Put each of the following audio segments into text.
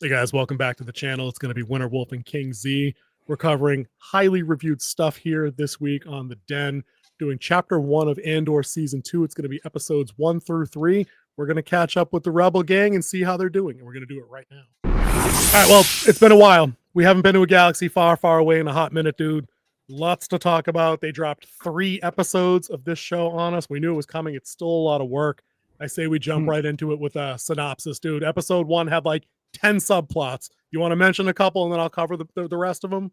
Hey guys, welcome back to the channel. It's going to be Winter Wolf and King Z. We're covering highly reviewed stuff here this week on The Den, doing chapter 1 of Andor season 2. It's going to be episodes 1 through 3. We're going to catch up with the Rebel gang and see how they're doing, and we're going to do it right now. All right, well, it's been a while. We haven't been to a galaxy far, far away in a hot minute, dude. Lots to talk about. They dropped 3 episodes of this show on us. We knew it was coming. It's still a lot of work. I say we jump right into it with a synopsis, dude. Episode 1 had like 10 subplots. You want to mention a couple and then I'll cover the rest of them?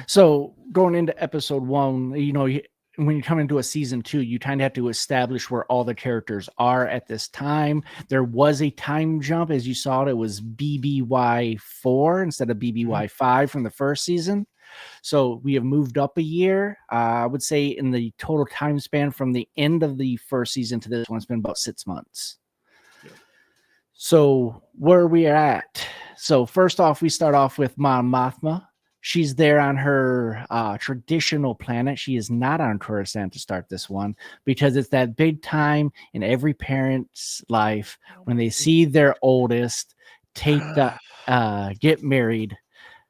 So going into episode 1, when you come into a season 2, you kind of have to establish where all the characters are at this time. There was a time jump. As you saw, it was BBY 4 instead of BBY 5 from the first season. So we have moved up a year. I would say in the total time span from the end of the first season to this one, it's been about 6 months. So where we are at. So first off, we start off with Mon Mothma. She's there on her traditional planet. She is not on Coruscant to start this one because it's that big time in every parent's life when they see their oldest get married.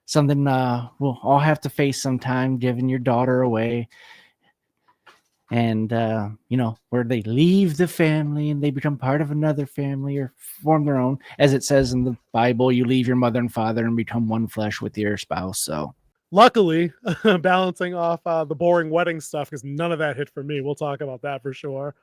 Something we'll all have to face sometime, giving your daughter away. And, where they leave the family and they become part of another family or form their own. As it says in the Bible, you leave your mother and father and become one flesh with your spouse. So luckily, balancing off the boring wedding stuff, because none of that hit for me. We'll talk about that for sure.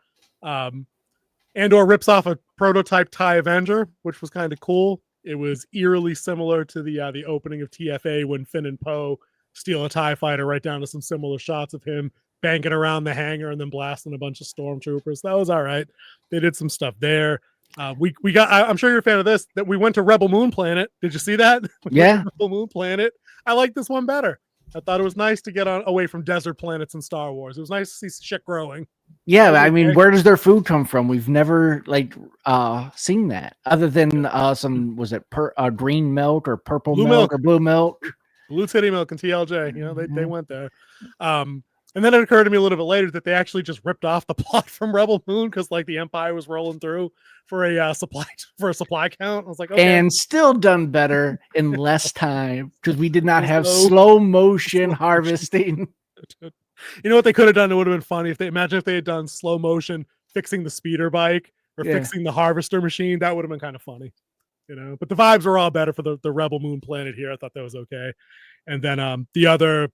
Andor rips off a prototype TIE Avenger, which was kind of cool. It was eerily similar to the opening of TFA when Finn and Poe steal a TIE fighter, right down to some similar shots of him banking around the hangar and then blasting a bunch of stormtroopers. That was all right. They did some stuff there. We got. I'm sure you're a fan of this. That we went to Rebel Moon Planet. Did you see that? Yeah, Rebel Moon Planet. I like this one better. I thought it was nice to get away from desert planets in Star Wars. It was nice to see shit growing. Yeah, I mean, where does their food come from? We've never seen that other than some green milk or purple milk or blue milk, blue titty milk and TLJ. They went there. And then it occurred to me a little bit later that they actually just ripped off the plot from Rebel Moon because like the Empire was rolling through for a supply count. I was like, okay. And still done better in less time because we did not have slow motion harvesting. You know what they could have done? It would have been funny if they had done slow motion fixing the speeder bike or fixing the harvester machine. That would have been kind of funny, But the vibes were all better for the Rebel Moon Planet here. I thought that was okay. And then the other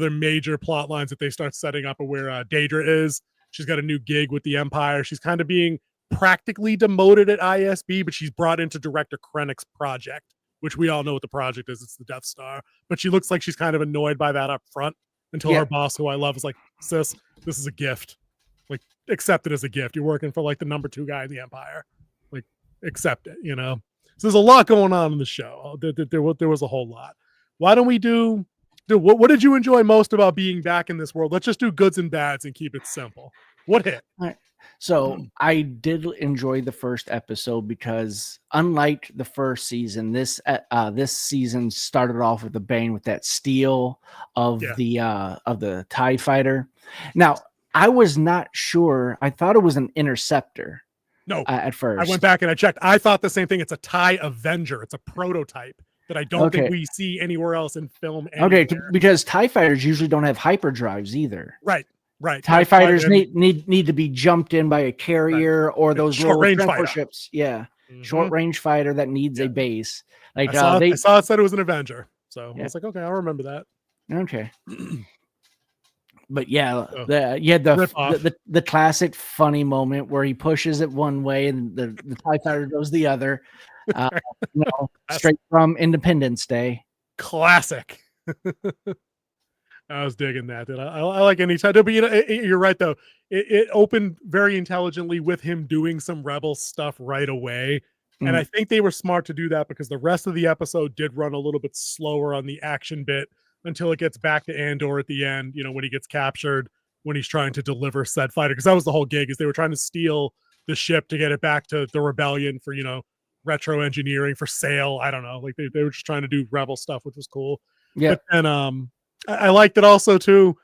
major plot lines that they start setting up are where Daedra is. She's got a new gig with the Empire. She's kind of being practically demoted at ISB, but she's brought into Director Krennic's project, which we all know what the project is. It's the Death Star. But she looks like she's kind of annoyed by that up front until her boss, who I love, is like, sis, this is a gift. Like, accept it as a gift. You're working for like the number 2 guy in the Empire. Like, accept it, So there's a lot going on in the show. There was a whole lot. Why don't we do what did you enjoy most about being back in this world? Let's just do goods and bads and keep it simple. What hit? All right. So I did enjoy the first episode because unlike the first season, this season started off with a bang with that steal of the TIE fighter. Now, I was not sure. I thought it was an interceptor. No, at first. I went back and I checked. I thought the same thing. It's a TIE Avenger. It's a prototype that I don't think we see anywhere else in film. Anywhere. Okay, because TIE fighters usually don't have hyperdrives either. Right. TIE fighters need to be jumped in by a carrier or those short range ships. Yeah, short range fighter that needs a base. Like I saw it said it was an Avenger, so I was like, okay, I'll remember that. Okay. But the classic funny moment where he pushes it one way and the TIE fighter goes the other. Straight from Independence Day. Classic. I was digging that. Dude. I like any time, but you're right though. It opened very intelligently with him doing some rebel stuff right away, and I think they were smart to do that because the rest of the episode did run a little bit slower on the action bit until it gets back to Andor at the end. When he gets captured, when he's trying to deliver said fighter, because that was the whole gig, is they were trying to steal the ship to get it back to the rebellion for retro engineering for sale. I don't know, like they were just trying to do rebel stuff, which was cool. Yeah, but then I liked it also too.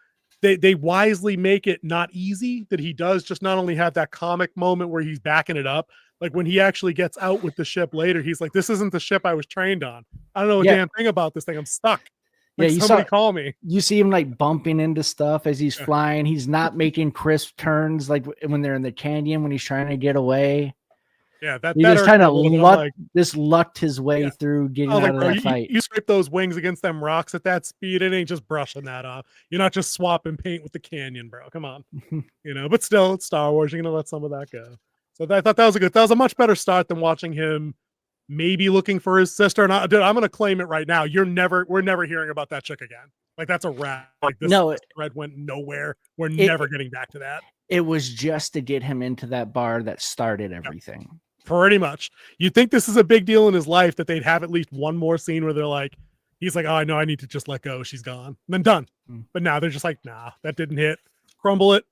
They wisely make it not easy that he does just not only have that comic moment where he's backing it up, like when he actually gets out with the ship later, he's like, "This isn't the ship I was trained on. I don't know a Yeah. damn thing about this thing. I'm stuck. Yeah, Like you somebody saw call me." you see him like bumping into stuff as he's Yeah. flying. He's not making crisp turns like when they're in the canyon when he's trying to get away. Yeah, He that just irked kind me a of little bit. I'm like, lucked his way yeah. through I getting was out like, of bro, that fight. you scrape those wings against them rocks at that speed, it ain't just brushing that off. You're not just swapping paint with the canyon, bro. Come on. But still, it's Star Wars. You're gonna let some of that go. So I thought that was a much better start than watching him maybe looking for his sister. And dude, I'm gonna claim it right now. We're never hearing about that chick again. Like that's a wrap. Like this thread went nowhere. We're never getting back to that. It was just to get him into that bar that started everything. Yeah, pretty much. You'd think this is a big deal in his life that they'd have at least one more scene where they're like, he's like, "Oh, I know, I need to just let go. She's gone." And then done. But now they're just like, "Nah, that didn't hit. Crumble it.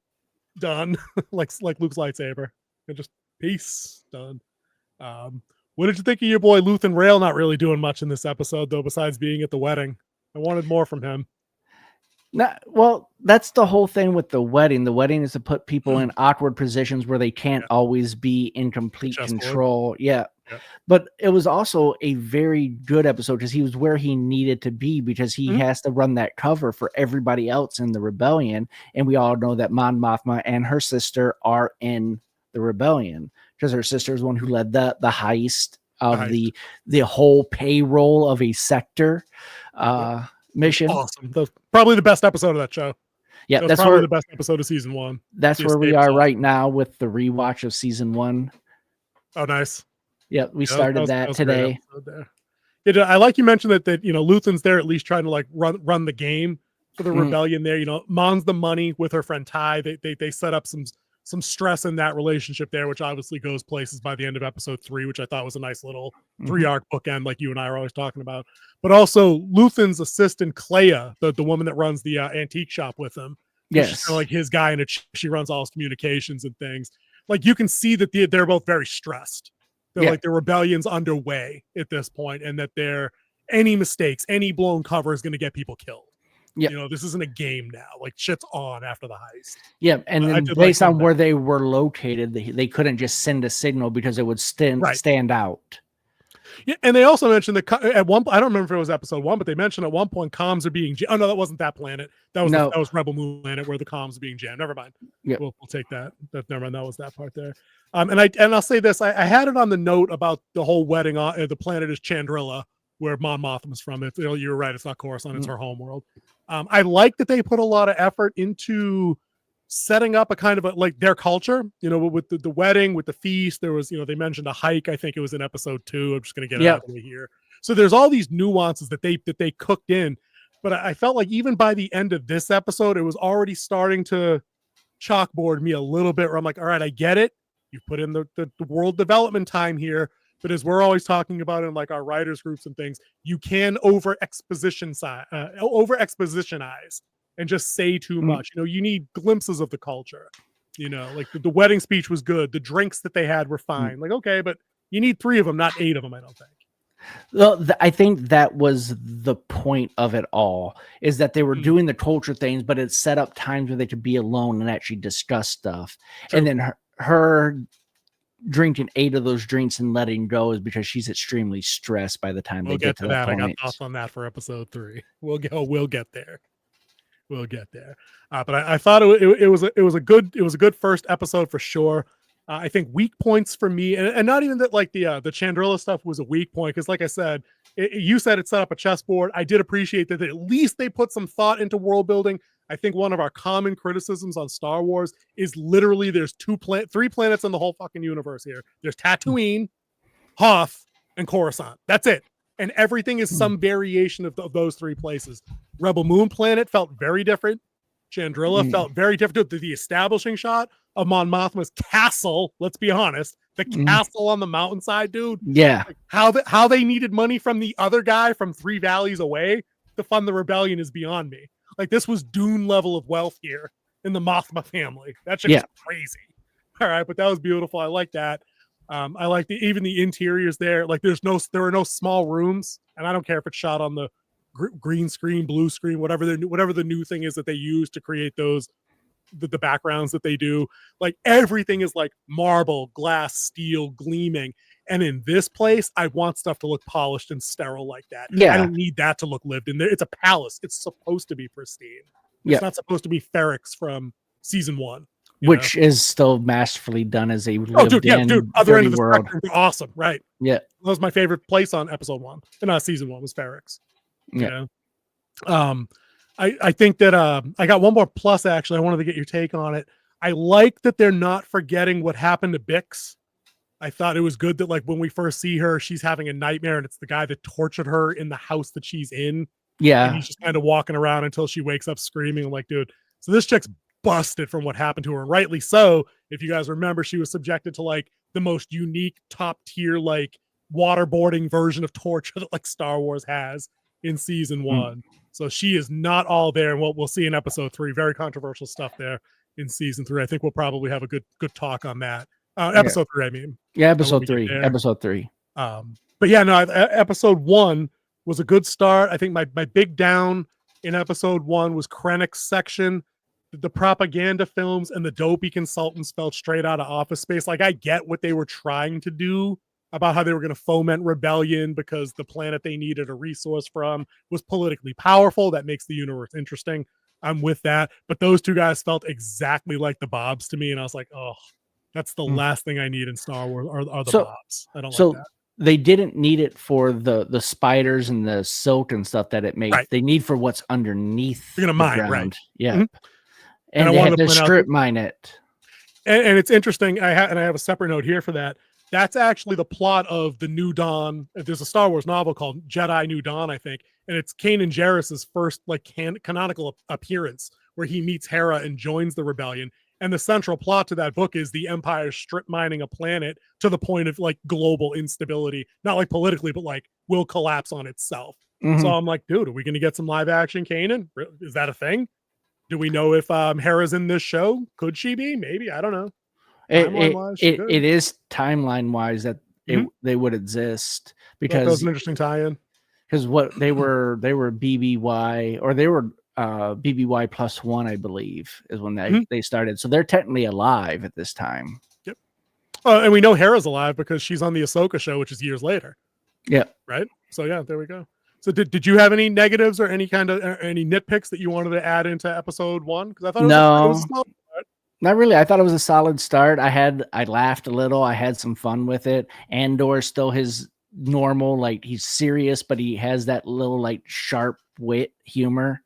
Done." like Luke's lightsaber. And just peace. Done. What did you think of your boy Luthen Rail not really doing much in this episode, though, besides being at the wedding? I wanted more from him. Well, that's the whole thing with the wedding. The wedding is to put people in awkward positions where they can't always be in complete control. Yeah. But it was also a very good episode because he was where he needed to be because he has to run that cover for everybody else in the rebellion. And we all know that Mon Mothma and her sister are in the rebellion because her sister is the one who led the heist of the whole payroll of a sector mission. Awesome. Probably the best episode of that show. Yeah, that's probably the best episode of season 1. That's where we are right now with the rewatch of season 1. Oh, nice. Yeah, we started that today. Yeah, I like you mentioned that Luthen's there at least trying to like run the game for the rebellion there. Mon's the money with her friend Ty. They set up some stress in that relationship there, which obviously goes places by the end of episode 3, which I thought was a nice little 3-arc bookend like you and I are always talking about. But also Luthen's assistant, Clea, the woman that runs the antique shop with him. Yes. She's kind of like his guy, and she runs all his communications and things. Like you can see that they're both very stressed. They're like the rebellion's underway at this point, and that any mistakes, any blown cover is going to get people killed. Yeah, this isn't a game now. Like shit's on after the heist. Yeah, and then based on where they were located, they couldn't just send a signal because it would stand out. Yeah, and they also mentioned that at one. I don't remember if it was episode 1, but they mentioned at one point comms are being. Oh no, that wasn't that planet. That was Rebel Moon planet where the comms are being jammed. Never mind. Yeah, we'll take that. Never mind. That was that part there. And I'll say this. I had it on the note about the whole wedding. The planet is Chandrilla, where Mon Mothma is from. You were right. It's not Coruscant. It's her home world. I like that they put a lot of effort into setting up a kind of like their culture, with the wedding, with the feast. There was, they mentioned a hike. I think it was in episode 2. I'm just going to get it out of the way here. So there's all these nuances that they cooked in, but I felt like even by the end of this episode, it was already starting to chalkboard me a little bit where I'm like, all right, I get it. You put in the world development time here, but as we're always talking about in like our writers groups and things, you can over expositionize and just say too much. You need glimpses of the culture. Like the wedding speech was good. The drinks that they had were fine. Like, okay, but you need 3 of them, not 8 of them, I don't think. Well, I think that was the point of it all, is that they were doing the culture things, but it set up times where they could be alone and actually discuss stuff. True. And then her drinking 8 of those drinks and letting go is because she's extremely stressed by the time they get to that point. I got thoughts on that for episode 3. We'll get there. But I thought it was a good first episode for sure. I think weak points for me, and not even that like the Chandrilla stuff was a weak point, because like I said, you said it set up a chessboard. I did appreciate that at least they put some thought into world building. I think one of our common criticisms on Star Wars is literally there's 3 planets in the whole fucking universe here. There's Tatooine, Hoth, and Coruscant. That's it. And everything is some variation of those 3 places. Rebel Moon planet felt very different. Chandrilla felt very different. The establishing shot of Mon Mothma's castle, let's be honest, the castle on the mountainside, dude. Yeah. Like how they needed money from the other guy from 3 valleys away to fund the rebellion is beyond me. Like this was Dune level of wealth here in the Mothma family. That shit was crazy. All right, but that was beautiful. I like that. I like even the interiors there. Like there are no small rooms, and I don't care if it's shot on the green screen, blue screen, whatever the new thing is that they use to create those the backgrounds that they do. Like everything is like marble, glass, steel, gleaming. And in this place, I want stuff to look polished and sterile like that. Yeah. I don't need that to look lived in there. It's a palace. It's supposed to be pristine. It's not supposed to be Ferrex from season 1. Which is still masterfully done as a lived in other end of the world. spectrum, awesome, right? Yeah. That was my favorite place on episode 1. And not season 1 was Ferrex. Yeah. I think that I got one more plus actually. I wanted to get your take on it. I like that they're not forgetting what happened to Bix. I thought it was good that like when we first see her, she's having a nightmare and it's the guy that tortured her in the house that she's in. Yeah. And he's just kind of walking around until she wakes up screaming. I'm like, dude, so this chick's busted from what happened to her. And rightly so. If you guys remember, she was subjected to like the most unique top tier, like waterboarding version of torture that like Star Wars has in season 1. So she is not all there. And what we'll see in episode 3, very controversial stuff there in season 3. I think we'll probably have a good talk on that. Episode 3, I mean. Yeah, episode 3. Episode 3. But yeah, no, episode 1 was a good start. I think my big down in episode 1 was Krennic's section. The propaganda films and the dopey consultants felt straight out of Office Space. Like I get what they were trying to do about how they were going to foment rebellion because the planet they needed a resource from was politically powerful. That makes the universe interesting. I'm with that. But those two guys felt exactly like the Bobs to me. And I was like, oh, that's the last thing I need in Star Wars are the Bobs. I don't like that. They didn't need it for the spiders and the silk and stuff that it made. Right. They need for what's underneath. You're going to mine, ground. Right. Yeah. Mm-hmm. And they had to strip mine it. And it's interesting. I have a separate note here for that. That's actually the plot of the New Dawn. There's a Star Wars novel called Jedi New Dawn, I think. And it's Kanan Jarrus's first like canonical appearance where he meets Hera and joins the rebellion. And the central plot to that book is the Empire strip mining a planet to the point of like global instability, not like politically, but like will collapse on itself. Mm-hmm. So I'm like, dude, are we going to get some live action Kanan? Is that a thing? Do we know if Hera's in this show? Could she be? Maybe. I don't know. It is timeline wise that they would exist because that was an interesting tie-in. Because what they were BBY or they were BBY +1, I believe, is when they started. So they're technically alive at this time. Yep. And we know Hera's alive because she's on the Ahsoka show, which is years later. Yep. Right. So yeah, there we go. So did you have any negatives or any kind of any nitpicks that you wanted to add into episode 1? Because I thought it was not really. I thought it was a solid start. I laughed a little. I had some fun with it. Andor still his normal, like he's serious, but he has that little like sharp wit humor.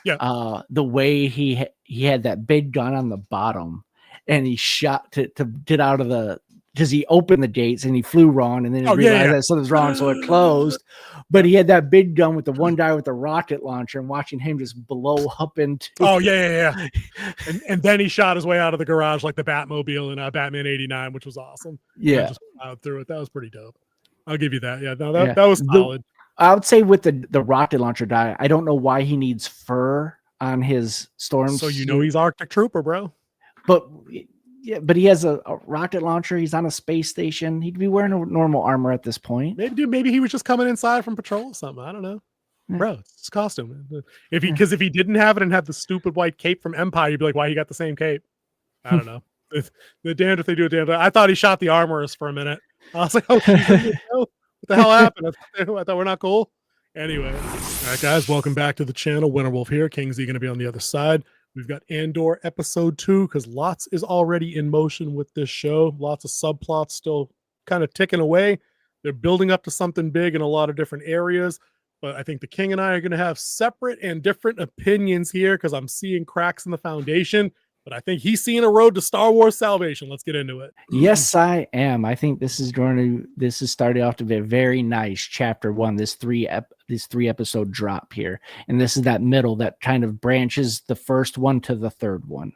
Yeah. The way he had that big gun on the bottom, and he shot to get out of the. Because he opened the gates and he flew wrong, and then he realized that something's wrong, so it closed. But he had that big gun with the one guy with the rocket launcher, and watching him just blow up into. Oh yeah. and then he shot his way out of the garage like the Batmobile in Batman '89, which was awesome. Yeah, just plowed through it. That was pretty dope. I'll give you that. Yeah, no, that was solid. I would say with the rocket launcher guy, I don't know why he needs fur on his storm. So you know he's Arctic Trooper, bro. But. Yeah, but he has a rocket launcher. He's on a space station. He'd be wearing a normal armor at this point. Maybe he was just coming inside from patrol or something. I don't know. Yeah. Bro, it's his costume. Because if he didn't have it and had the stupid white cape from Empire, you'd be like, why he got the same cape? I don't know. The damned if they do it, damned. I thought he shot the armorist for a minute. I was like, what the hell happened? I thought we're not cool. Anyway, all right, guys, welcome back to the channel. Winterwolf here. Kingsley going to be on the other side. We've got Andor episode 2 because lots is already in motion with this show. Lots of subplots still kind of ticking away. They're building up to something big in a lot of different areas. But I think the King and I are going to have separate and different opinions here because I'm seeing cracks in the foundation. But I think he's seeing a road to Star Wars salvation. Let's get into it. Yes, I am. I think this is starting off to be a very nice chapter 1. This three episode drop here, and this is that middle that kind of branches the first one to the third one.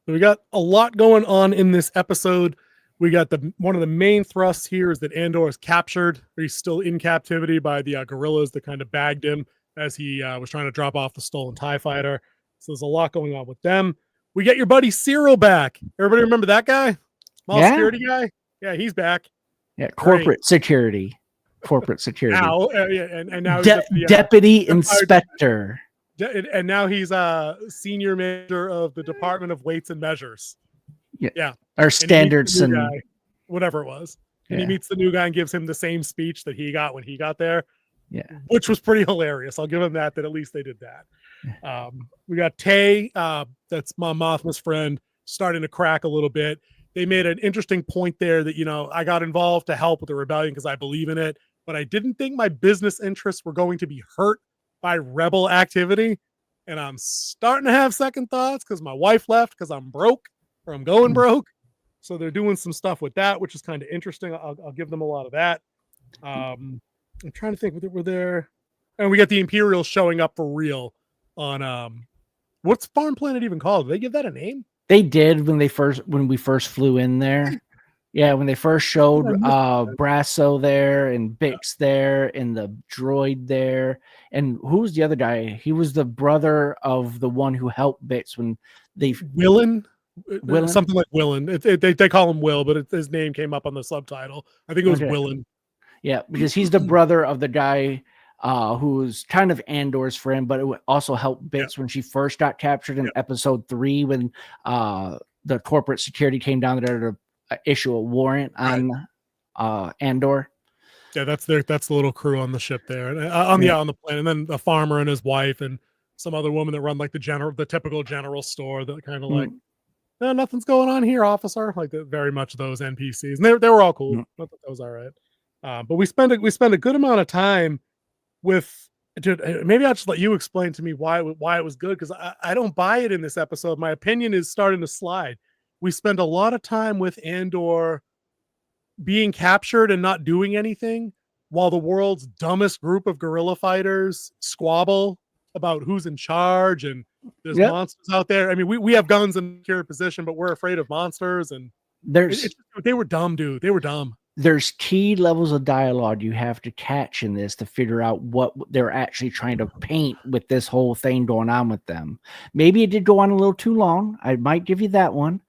So we got a lot going on in this episode. We got one of the main thrusts here is that Andor is captured. Or he's still in captivity by the guerrillas that kind of bagged him as he was trying to drop off the stolen TIE fighter. So there's a lot going on with them. We get your buddy Cyril back. Everybody remember that guy? Small security guy? Yeah, he's back. Yeah, corporate security. Now, and now Deputy Inspector. And now he's a senior manager of the Department of Weights and Measures. Yeah. Our standards and guy, whatever it was. And he meets the new guy and gives him the same speech that he got when he got there. Yeah. Which was pretty hilarious. I'll give him that at least they did that. We got Tay, that's Mon Mothma's friend, starting to crack a little bit. They made an interesting point there that, I got involved to help with the rebellion because I believe in it, but I didn't think my business interests were going to be hurt by rebel activity. And I'm starting to have second thoughts because my wife left because I'm broke or I'm going broke. So they're doing some stuff with that, which is kind of interesting. I'll give them a lot of that. I'm trying to think, were there, and we got the Imperials showing up for real on what's Farm Planet even called? Did they give that a name? They did when we first flew in there. Yeah, when they first showed Brasso there and Bix there and the droid there. And who's the other guy? He was the brother of the one who helped Bix when they Willen? Something like Willen. They call him Will, but his name came up on the subtitle. I think it was Willen. Yeah, because he's the brother of the guy who's kind of Andor's friend, but it would also help Bix when she first got captured in episode 3 when the corporate security came down there to issue a warrant on Andor. Yeah, that's the little crew on the ship there, on the plane, and then a farmer and his wife and some other woman that run like the typical general store that kind of like, no, nothing's going on here, officer. Like very much those NPCs, and they were all cool. I thought that was all right. But we spent a good amount of time with. Dude, maybe I'll just let you explain to me why it was good, because I don't buy it in this episode. My opinion is starting to slide. We spend a lot of time with Andor being captured and not doing anything while the world's dumbest group of guerrilla fighters squabble about who's in charge, and there's monsters out there. I mean, we have guns in secure position, but we're afraid of monsters, and they were dumb, dude. They were dumb. There's key levels of dialogue you have to catch in this to figure out what they're actually trying to paint with this whole thing going on with them. Maybe it did go on a little too long. I might give you that one.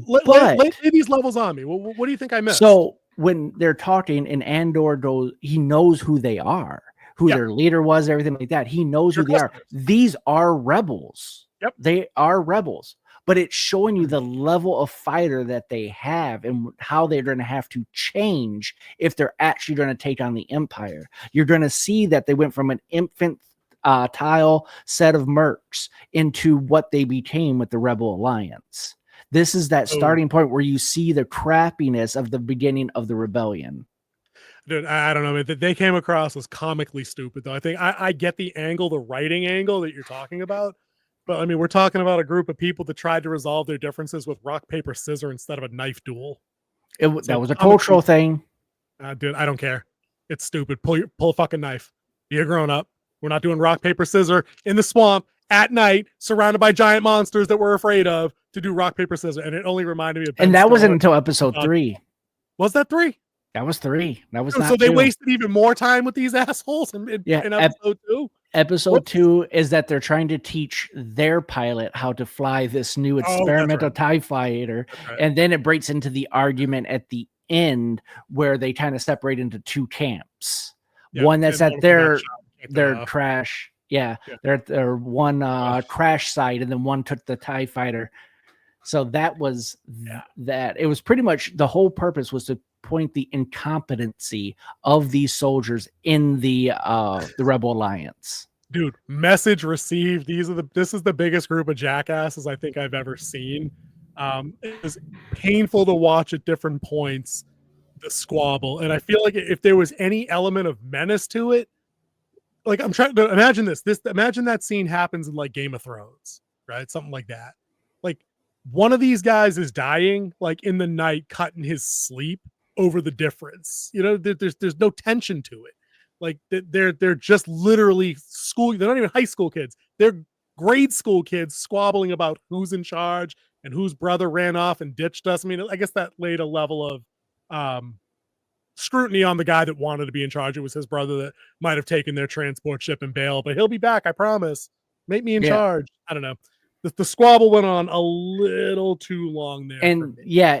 Lay these levels on me. What do you think I missed? So when they're talking and Andor goes, he knows who they are, who their leader was, everything like that. He knows who they are. These are rebels. Yep. They are rebels. But it's showing you the level of fighter that they have and how they're going to have to change if they're actually going to take on the Empire. You're going to see that they went from an infantile set of mercs into what they became with the Rebel Alliance. This is that starting point where you see the crappiness of the beginning of the rebellion. Dude, I don't know. They came across as comically stupid, though. I think I get the writing angle that you're talking about. But I mean, we're talking about a group of people that tried to resolve their differences with rock, paper, scissors instead of a knife duel. That was a cultural thing. Dude, I don't care. It's stupid. Pull a fucking knife. Be a grown up. We're not doing rock, paper, scissors in the swamp at night, surrounded by giant monsters that we're afraid of, to do rock, paper, scissors. And it only reminded me of. And that wasn't until episode 3. Was that 3? That was 3. That was so they wasted even more time with these assholes in episode 2. Episode 2 is that they're trying to teach their pilot how to fly this new experimental TIE fighter. And then it breaks into the argument at the end where they kind of separate into 2 camps. One that's at their crash. Yeah. They're at their one crash site, and then one took the TIE fighter. So that was that. It was pretty much the whole purpose was to point the incompetency of these soldiers in the Rebel Alliance. Dude, message received. This is the biggest group of jackasses I think I've ever seen. It was painful to watch at different points, the squabble. And I feel like if there was any element of menace to it, like I'm trying to imagine imagine that scene happens in like Game of Thrones, right? Something like that. Like one of these guys is dying, like in the night, cutting his sleep over the difference. There's no tension to it. Like they're just literally school. They're not even high school kids. They're grade school kids squabbling about who's in charge and whose brother ran off and ditched us. I mean, I guess that laid a level of scrutiny on the guy that wanted to be in charge. It was his brother that might have taken their transport ship and bailed, but he'll be back, I promise. Make me in charge. I don't know. The squabble went on a little too long there. And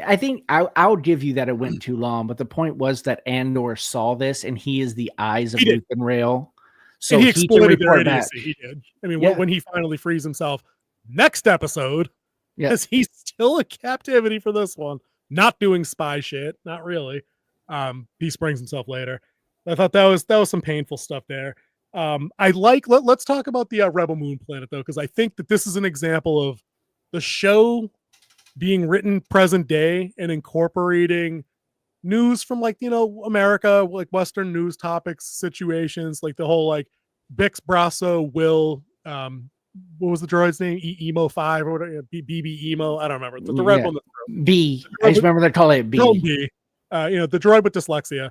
I think I'll give you that it went too long. But the point was that Andor saw this, and he is the eyes of Luke and Rail. So and he he can exploited their report back. idiocy. He did. I mean, Yeah. when he finally frees himself, next episode, Yeah. because he's still in captivity for this one, not doing spy shit, not really. He springs himself later. I thought that was some painful stuff there. Let's talk about the Rebel Moon Planet though, because I think that this is an example of the show being written present day and incorporating news from like, America, like Western news topics, situations, like the whole like Bix Brasso will what was the droid's name? Emo 5 or whatever, BB Emo. I don't remember. The red one. B. I just remember they call it B. B. The droid with dyslexia.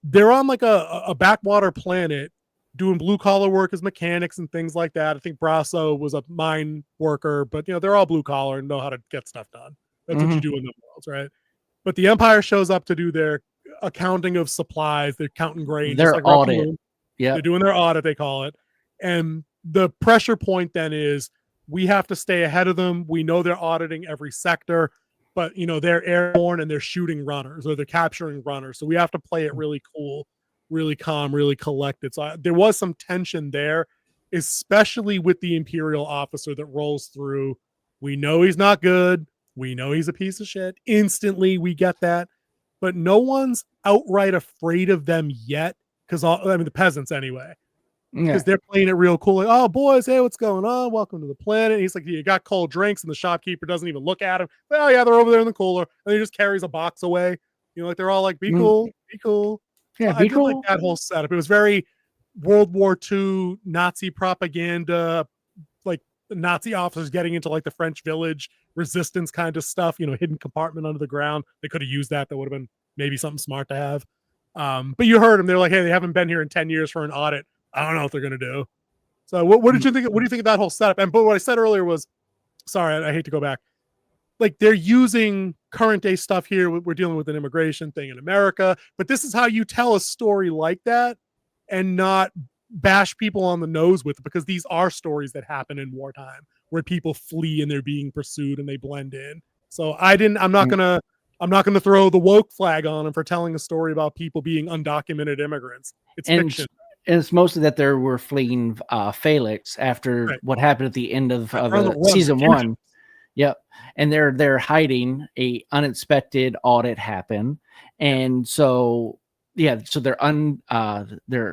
They're on like a backwater planet doing blue collar work as mechanics and things like that. I think Brasso was a mine worker, but they're all blue collar and know how to get stuff done. That's what you do in the worlds, right? But the Empire shows up to do their accounting of supplies. They're counting grain. Their like audit. Yeah, they're doing their audit, they call it. And the pressure point then is we have to stay ahead of them. We know they're auditing every sector, but they're airborne and they're shooting runners or they're capturing runners. So we have to play it really cool, really calm, really collected. So there was some tension there, especially with the Imperial officer that rolls through. We know he's not good. We know he's a piece of shit. Instantly, we get that. But no one's outright afraid of them yet. Because, the peasants anyway. Because they're playing it real cool. Like, oh, boys, hey, what's going on? Welcome to the planet. And he's like, you got cold drinks. And the shopkeeper doesn't even look at him. Oh, yeah, they're over there in the cooler. And he just carries a box away. Like they're all like, be cool, be cool. Yeah, I did like that whole setup. It was very World War II Nazi propaganda, like the Nazi officers getting into like the French village resistance kind of stuff, hidden compartment under the ground. They could have used that. That would have been maybe something smart to have. But you heard them. They're like, hey, they haven't been here in 10 years for an audit. I don't know what they're going to do. So what did you think? What do you think of that whole setup? But what I said earlier was, sorry, I hate to go back. Like they're using current day stuff here. We're dealing with an immigration thing in America, but this is how you tell a story like that and not bash people on the nose with it, because these are stories that happen in wartime where people flee and they're being pursued and they blend in. So I'm not gonna throw the woke flag on them for telling a story about people being undocumented immigrants. It's fiction. And it's mostly that they were fleeing Felix after what happened at the end of season 1. Yep. And they're hiding. A unexpected audit happened. And so they're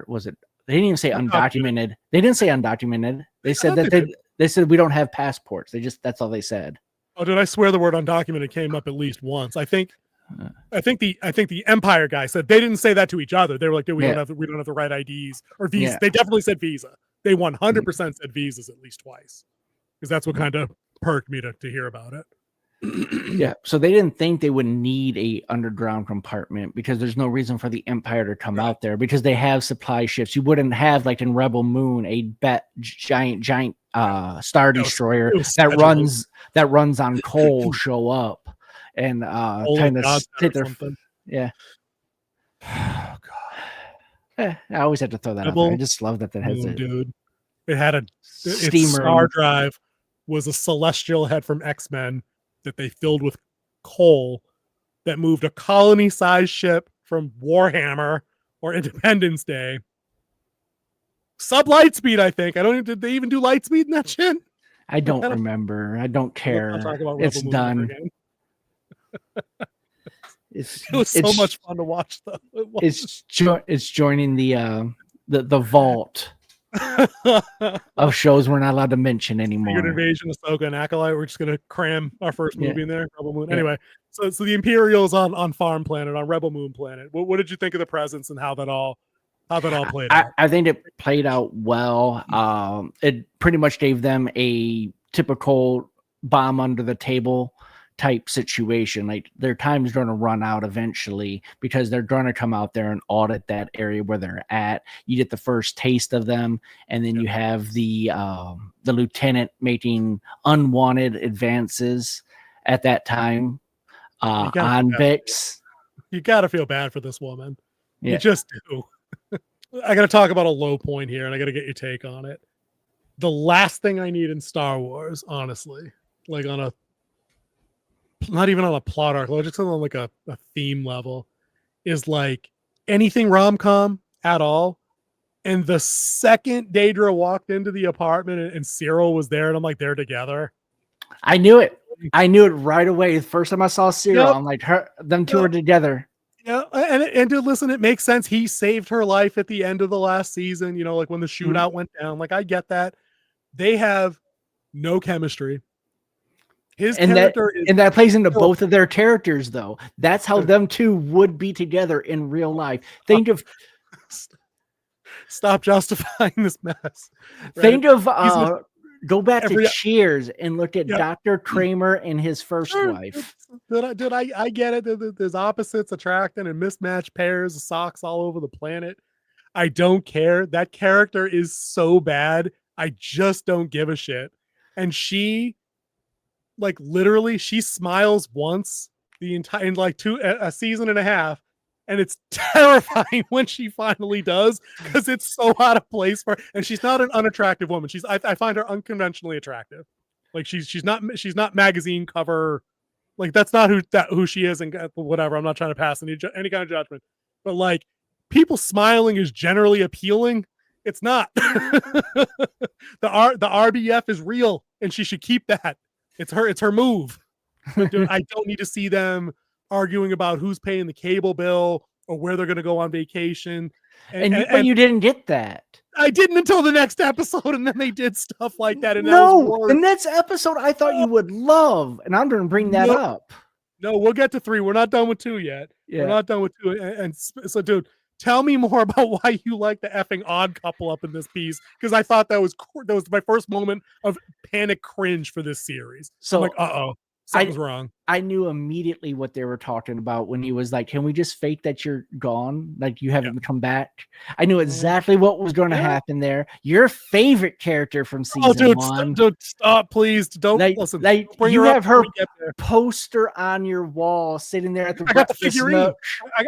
was it, they didn't even say undocumented. They didn't say undocumented. They said that they said we don't have passports. That's all they said. Oh, did I swear the word undocumented came up at least once? I think the Empire guy said they didn't say that to each other. They were like, we don't have the right IDs or visas. They definitely said visa. They 100% said visas at least twice, because that's what kind of perked me to hear about it. Yeah, so they didn't think they would need a underground compartment because there's no reason for the Empire to come out there, because they have supply ships. You wouldn't have, like in Rebel Moon, a giant Star Destroyer that runs on coal show up and kind of take their Oh god. I always have to throw that out there. I just love that has it. Dude. It had its steamer. Star Drive was a celestial head from X-Men that they filled with coal that moved a colony-sized ship from Warhammer or Independence Day. Sub-light speed, I think. Did they even do light speed in that shit? I don't remember. I don't care. It's done. It was so much fun to watch, though. It's joining the vault of shows we're not allowed to mention anymore. Secret Invasion, Ahsoka, and Acolyte. We're just gonna cram our first movie in there. Rebel Moon. Anyway, so the Imperials on Farm Planet, on Rebel Moon Planet. What did you think of the presence and how that all played out? I think it played out well. It pretty much gave them a typical bomb under the table type situation. Like their time's going to run out eventually because they're going to come out there and audit that area where they're at. You get the first taste of them, and then you have the lieutenant making unwanted advances at that time on Bix. You got to feel bad for this woman. You just do. I got to talk about a low point here, and I got to get your take on it. The last thing I need in Star Wars, honestly, like not even on a plot arc, just on like a theme level, is like anything rom-com at all. And the second Daedra walked into the apartment and Cyril was there, and I'm like, they're together. I knew it. I knew it right away. The first time I saw Cyril, I'm like, them two are together. Yeah, and to listen, it makes sense. He saved her life at the end of the last season, you know, like when the shootout went down. Like, I get that. They have no chemistry. His character that plays into both of their characters, though. That's how them two would be together in real life. Think of stop justifying this mess. Right? Think of go back to Cheers and look at Dr. Kramer and his first wife. I get it. There's opposites attracting and mismatched pairs of socks all over the planet. I don't care. That character is so bad. I just don't give a shit. And she, like, literally, she smiles once the entire, in like a season and a half. And it's terrifying when she finally does, because it's so out of place for her. And she's not an unattractive woman. I find her unconventionally attractive. Like, she's not magazine cover. Like, that's not who she is, and whatever. I'm not trying to pass any kind of judgment. But like, people smiling is generally appealing. It's not. The RBF is real, and she should keep that. It's her move. But dude, I don't need to see them arguing about who's paying the cable bill or where they're going to go on vacation. But you didn't get that. I didn't until the next episode, and then they did stuff like that. And the next episode I thought you would love, and I'm going to bring that up. No, we'll get to 3. We're not done with 2 yet. Yeah. We're not done with 2. And so, dude, tell me more about why you like the effing odd couple up in this piece, because I thought that was my first moment of panic cringe for this series. So I'm like, uh-oh. Something's wrong. I knew immediately what they were talking about when he was like, can we just fake that you're gone? Like, you haven't come back? I knew exactly what was going to happen there. Your favorite character from season 1. Stop, please. Don't listen. You have her poster on your wall sitting there at the breakfast nook.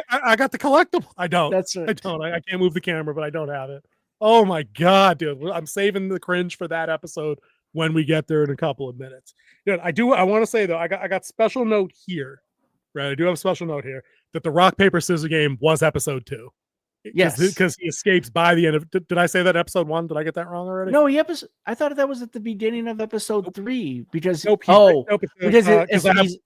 I got the collectible. I don't. That's right. I don't. I can't move the camera, but I don't have it. Oh my God, dude. I'm saving the cringe for that episode when we get there in a couple of minutes. Dude, I want to say, though, I got special note here, right? I do have a special note here that the rock, paper, scissors game was episode 2. Yes. Because he escapes by the end of, did I say that episode 1? Did I get that wrong already? No, I thought that was at the beginning of episode 3, because, because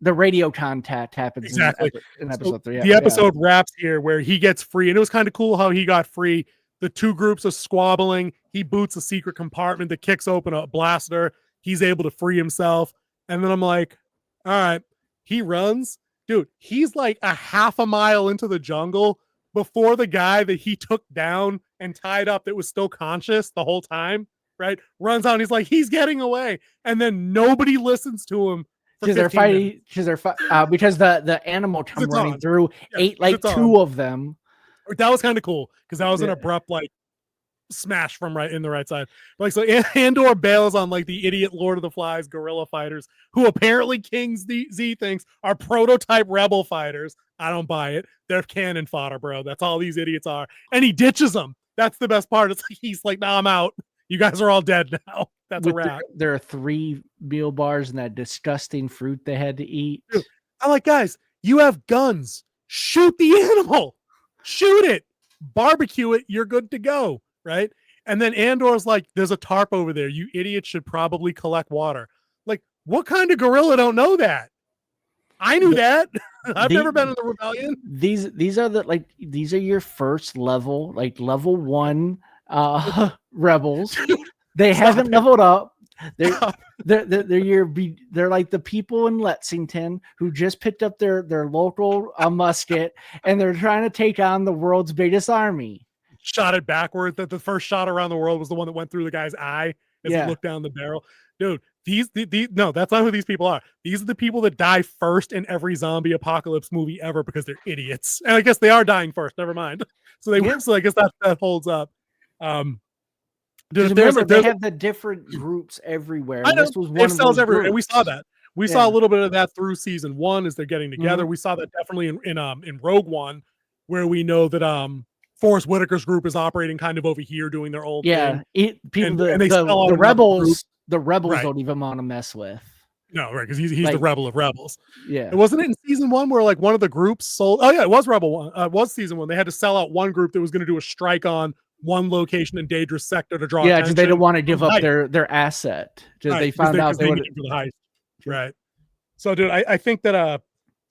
the radio contact happens exactly in episode 3. The episode wraps here where he gets free, and it was kind of cool how he got free. The 2 groups are squabbling. He boots a secret compartment that kicks open a blaster. He's able to free himself. And then I'm like, all right, he runs. Dude, he's like a half a mile into the jungle before the guy that he took down and tied up that was still conscious the whole time, right? Runs out and he's like, he's getting away. And then nobody listens to him. Because they're fighting, because the animal come running through, ate like 2 of them. That was kind of cool, because that was an abrupt like smash from right in the right side. Like, so Andor bails on like the idiot Lord of the Flies guerrilla fighters, who apparently King Z thinks are prototype rebel fighters. I don't buy it. They're cannon fodder, bro. That's all these idiots are. And he ditches them. That's the best part. It's like, he's like, nah, I'm out. You guys are all dead now. That's a wrap. There are 3 meal bars and that disgusting fruit they had to eat. Dude, I'm like, guys, you have guns. Shoot the animal. Shoot it. Barbecue it. You're good to go. Right. And then Andor's like, there's a tarp over there. You idiots should probably collect water. Like, what kind of gorilla don't know that? I knew that. I've never been in the rebellion. These are your first level, like level 1 rebels. They haven't leveled up. They're like the people in Lexington who just picked up their local musket, and they're trying to take on the world's biggest army. Shot it backwards. That the first shot around the world was the one that went through the guy's eye as he looked down the barrel. Dude, no, that's not who these people are. These are the people that die first in every zombie apocalypse movie ever, because they're idiots. And I guess they are dying first. Never mind. So they win. So I guess that holds up. They have the different groups everywhere. I know. This was one of cells those everywhere, groups. and we saw that. We saw a little bit of that through season 1 as they're getting together. We saw that definitely in Rogue One, where we know that Forrest Whitaker's group is operating kind of over here, doing their old thing. The rebels don't even want to mess with. No, right, because he's the rebel of rebels. Yeah, it wasn't in season 1 where like one of the groups sold. Oh yeah, it was Rebel 1. It was season 1. They had to sell out one group that was going to do a strike on one location in Daedra's sector to draw Yeah, attention. because they don't want to give up Right. their asset. Right, They found out they would for the heist. Right. So, dude, I think that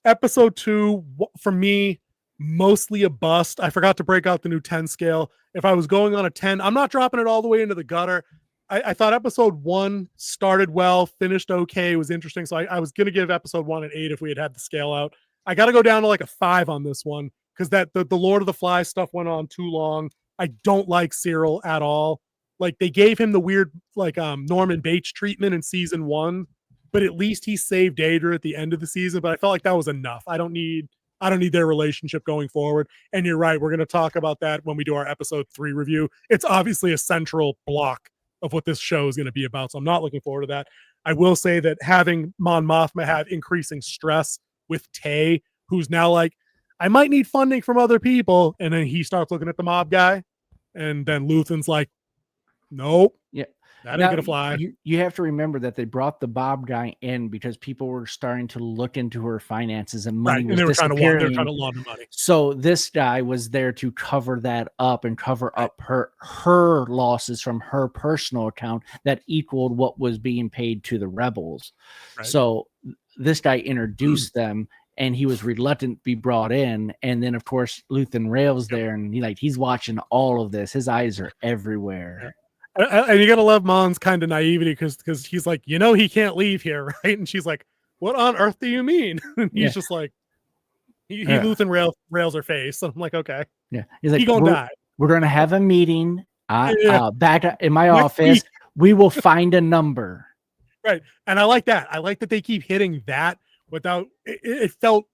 episode 2 for me mostly a bust. I forgot to break out the new 10 scale. If I was going on a 10, I'm not dropping it all the way into the gutter. I thought episode 1 started well, finished okay, was interesting. So I was gonna give episode 1 an 8 if we had the scale out. I got to go down to like a 5 on this one because the Lord of the Flies stuff went on too long. I don't like Cyril at all. Like they gave him the weird like Norman Bates treatment in season 1, but at least he saved Daedra at the end of the season. But I felt like that was enough. I don't need their relationship going forward. And you're right, we're going to talk about that when we do our episode 3 review. It's obviously a central block of what this show is going to be about. So I'm not looking forward to that. I will say that having Mon Mothma have increasing stress with Tay, who's now like, I might need funding from other people. And then he starts looking at the mob guy. And then Luthen's like, nope. Yeah. That ain't gonna fly. You have to remember that they brought the Bob guy in because people were starting to look into her finances and money was disappearing. They were trying to launder money. So this guy was there to cover that up and cover up her losses from her personal account that equaled what was being paid to the rebels. Right. So this guy introduced them. And he was reluctant to be brought in. And then, of course, Luthen Rail's there, and he's watching all of this. His eyes are everywhere. And you gotta love Mon's kind of naivety because he's like, he can't leave here, right? And she's like, what on earth do you mean? And he's just like, he Luthen rails her face. And I'm like, okay. Yeah. He's like, he gonna die. We're gonna have a meeting back in my office. We will find a number. Right. And I like that. I like that they keep hitting that. Without it felt,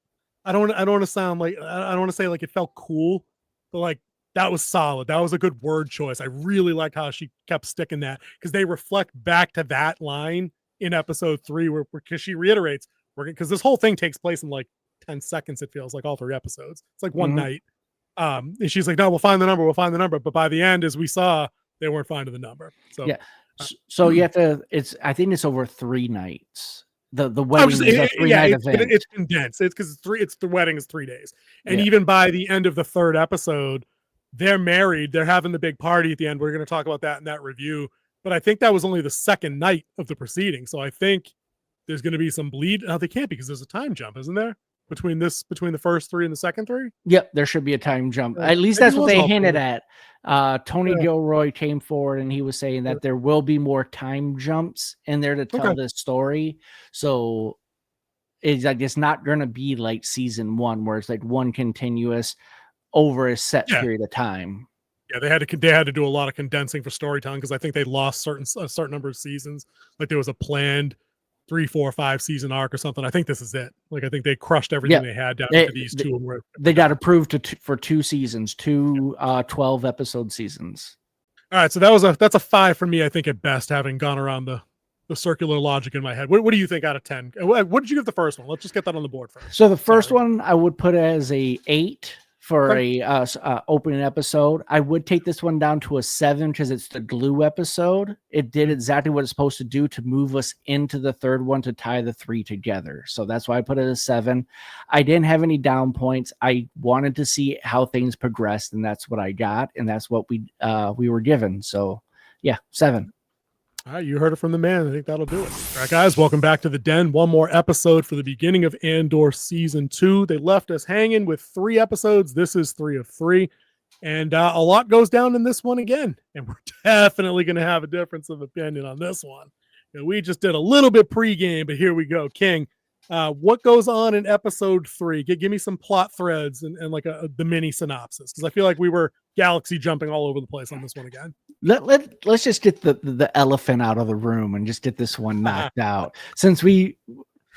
I don't want to sound like, I don't want to say like it felt cool, but like that was solid. That was a good word choice. I really like how she kept sticking that because they reflect back to that line in episode 3 where because she reiterates, because this whole thing takes place in like 10 seconds. It feels like all 3 episodes. It's like one night. And she's like, no, we'll find the number. But by the end, as we saw, they weren't finding the number. So yeah. So you have to. I think it's over 3 nights. The wedding is a 3-night event. It's condensed. It's because the wedding is 3 days. And even by the end of the 3rd episode, they're married. They're having the big party at the end. We're going to talk about that in that review. But I think that was only the 2nd night of the proceeding. So I think there's going to be some bleed. They can't because there's a time jump, isn't there? Between the first 3 and the second 3? Yep, there should be a time jump. At least that's what they hinted at. Tony Gilroy came forward and he was saying that there will be more time jumps in there to tell this story. So it's like it's not going to be like season 1 where it's like one continuous over a set period of time. Yeah, they had to do a lot of condensing for storytelling because I think they lost a certain number of seasons. Like there was a planned 3, 4, 5 season arc or something. I think this is it. Like I think they crushed everything they had down to these 2. They got approved for 2 seasons, 2 12 episode seasons. All right, so that's a 5 for me. I think at best, having gone around the circular logic in my head. What do you think out of 10? What did you give the first one? Let's just get that on the board first. So the first one I would put as a 8 for a opening episode. I would take this one down to a 7 because it's the glue episode. It did exactly what it's supposed to do to move us into the 3rd one to tie the 3 together. So that's why I put it as 7. I didn't have any down points. I wanted to see how things progressed, and that's what I got, and that's what we were given. So yeah, 7. All right, you heard it from the man. I think that'll do it. All right, guys, welcome back to the Den. One more episode for the beginning of Andor season 2. They left us hanging with 3 episodes. This is 3 of 3. And a lot goes down in this one again. And we're definitely going to have a difference of opinion on this one. We just did a little bit pregame, but here we go. King, what goes on in episode 3? Give me some plot threads and like the mini synopsis, because I feel like we were galaxy jumping all over the place on this one again. Let's just get the elephant out of the room and just get this one knocked out. Since we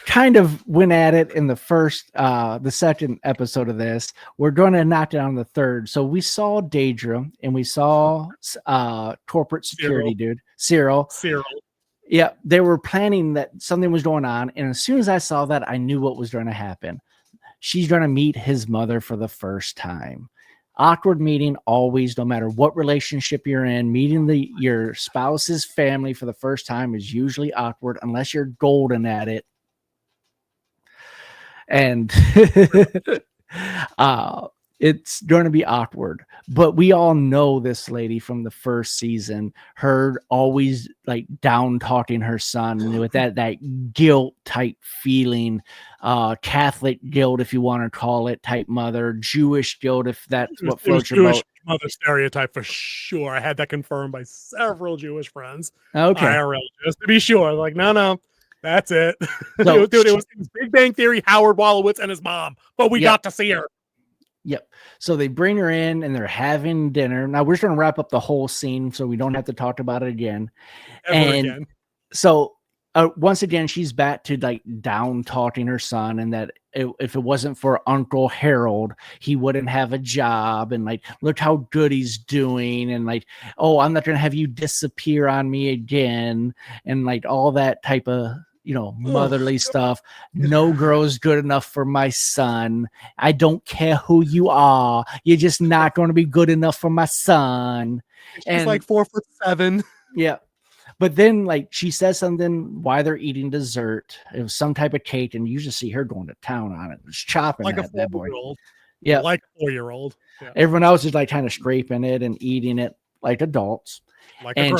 kind of went at it in the 2nd episode of this, we're going to knock it on the 3rd. So we saw Daedra and we saw corporate security Cyril. Yeah, they were planning that something was going on. And as soon as I saw that, I knew what was going to happen. She's going to meet his mother for the first time. Awkward meeting always, no matter what relationship you're in, meeting your spouse's family for the first time is usually awkward unless you're golden at it. And It's going to be awkward, but we all know this lady from the first season, her always like down talking her son with that guilt type feeling, Catholic guilt, if you want to call it, type mother, Jewish guilt, if that's what floats your Jewish boat. mother stereotype for sure. I had that confirmed by several Jewish friends. Okay. IRL, just to be sure. Like, no, that's it. So, Dude, it was Big Bang Theory, Howard Wolowitz, and his mom, but we got to see her. Yep. So they bring her in and they're having dinner. Now we're going to wrap up the whole scene so we don't have to talk about it again. Again. So once again, she's back to like down talking her son, and that if it wasn't for Uncle Harold, he wouldn't have a job, and like, look how good he's doing, and like, oh, I'm not going to have you disappear on me again, and like all that type of, motherly stuff. No girl's good enough for my son. I don't care who you are. You're just not going to be good enough for my son. She's like 4'7". Yeah. But then like she says something while they're eating dessert. It was some type of cake, and you just see her going to town on it. Just chopping like that boy. Yeah. Like a 4-year-old. Yeah. Everyone else is like kind of scraping it and eating it like adults. And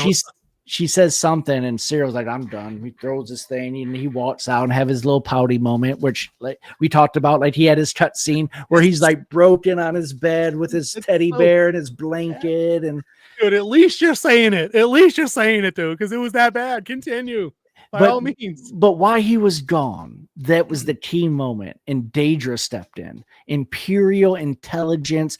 she says something, and Cyril's like, I'm done. He throws this thing and he walks out and have his little pouty moment, which like we talked about, like he had his cut scene where he's like broken on his bed with his teddy bear and his blanket. And dude, at least you're saying it. At least you're saying it, dude, because it was that bad. Continue. By all means. But while he was gone, that was the key moment. And Daedra stepped in. Imperial intelligence,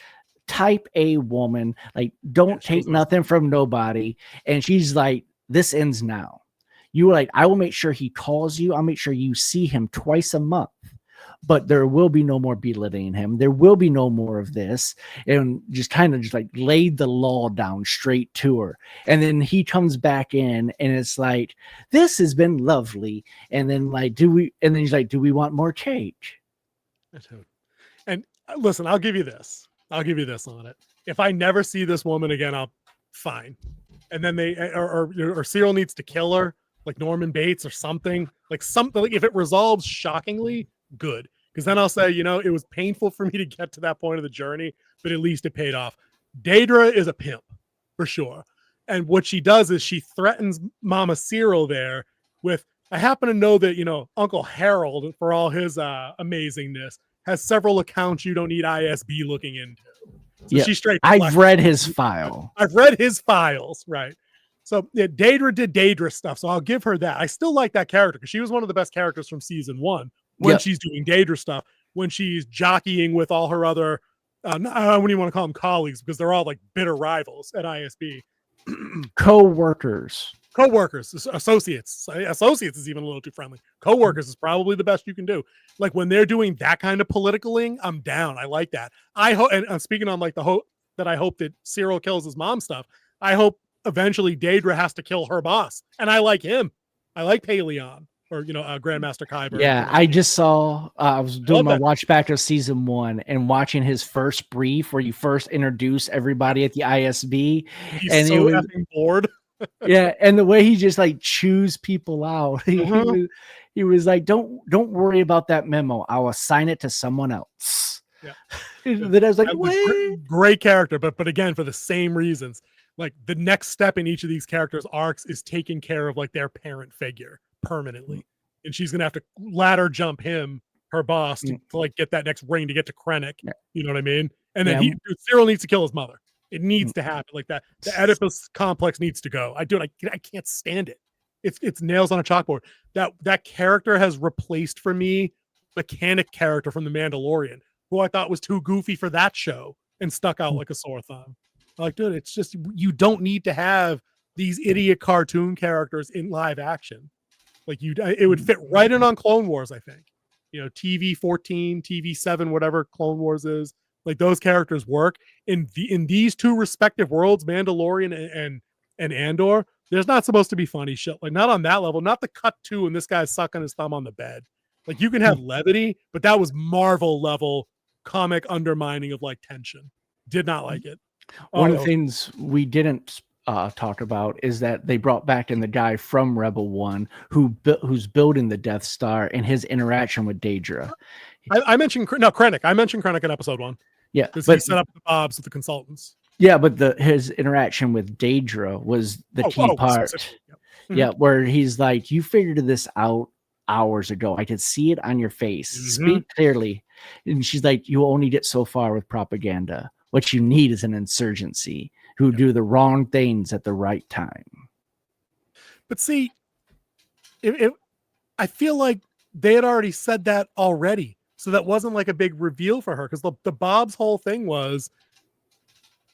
type A woman, like don't take nothing from nobody. And she's like, this ends now. You were like, I will make sure he calls you. I'll make sure you see him twice a month. But there will be no more belittling him. There will be no more of this. And just kind of just like laid the law down straight to her. And then he comes back in and it's like, this has been lovely. And then like, and then he's like, do we want more cake? And listen, I'll give you this on it. If I never see this woman again, I'll fine. And then or Cyril needs to kill her, like Norman Bates or something. Like if it resolves shockingly, good. Because then I'll say, it was painful for me to get to that point of the journey, but at least it paid off. Daedra is a pimp, for sure. And what she does is she threatens Mama Cyril there with, I happen to know that, Uncle Harold, for all his amazingness, has several accounts you don't need ISB looking into. So she's straight. I've read his file. I've read his files, right? So Daedra did Daedra stuff, so I'll give her that. I still like that character because she was one of the best characters from season 1 when she's doing Daedra stuff, when she's jockeying with all her other, I don't even want to call them colleagues because they're all like bitter rivals at ISB. Co-workers, associates is even a little too friendly. Co-workers is probably the best you can do. Like when they're doing that kind of politicaling, I'm down. I like that. I hope, and I'm speaking on like the hope that I hope that Cyril kills his mom stuff. I hope eventually Daedra has to kill her boss, and I like him. I like Paleon or Grandmaster Kyber. Yeah, I just saw. I was doing my watch back of season 1 and watching his first brief where you first introduce everybody at the ISB. He's and so effing bored. Yeah, and the way he just like chews people out. He was like, "Don't worry about that memo. I'll assign it to someone else." Yeah, that I was like, great character, but again for the same reasons. Like the next step in each of these characters' arcs is taking care of like their parent figure permanently, and she's gonna have to ladder jump him, her boss, to like get that next ring to get to Krennic. Yeah. You know what I mean? And then Cyril needs to kill his mother. It needs to happen like that. The Oedipus complex needs to go. I can't stand it. It's nails on a chalkboard. That character has replaced for me mechanic character from The Mandalorian, who I thought was too goofy for that show and stuck out like a sore thumb. Like, dude, it's just you don't need to have these idiot cartoon characters in live action. Like it would fit right in on Clone Wars, I think. TV 14, TV 7, whatever Clone Wars is. Like those characters work in these two respective worlds, Mandalorian and Andor. There's not supposed to be funny shit, like not on that level, not the cut to and this guy's sucking his thumb on the bed. Like you can have levity, but that was Marvel level comic undermining of like tension. Did not like it. One of the things we didn't talk about is that they brought back in the guy from Rebel One who's building the Death Star and his interaction with Daedra. I mentioned Krennic. I mentioned Krennic in episode 1. Yeah, because he but set up the Bobs with the consultants. yeah, but his interaction with Daedra was the key part. Yep. Yeah, where he's like, "You figured this out hours ago. I could see it on your face. Speak clearly." And she's like, "You only get so far with propaganda. What you need is an insurgency who do the wrong things at the right time." But see, I feel like they had already said that already. So that wasn't like a big reveal for her, because the Bob's whole thing was,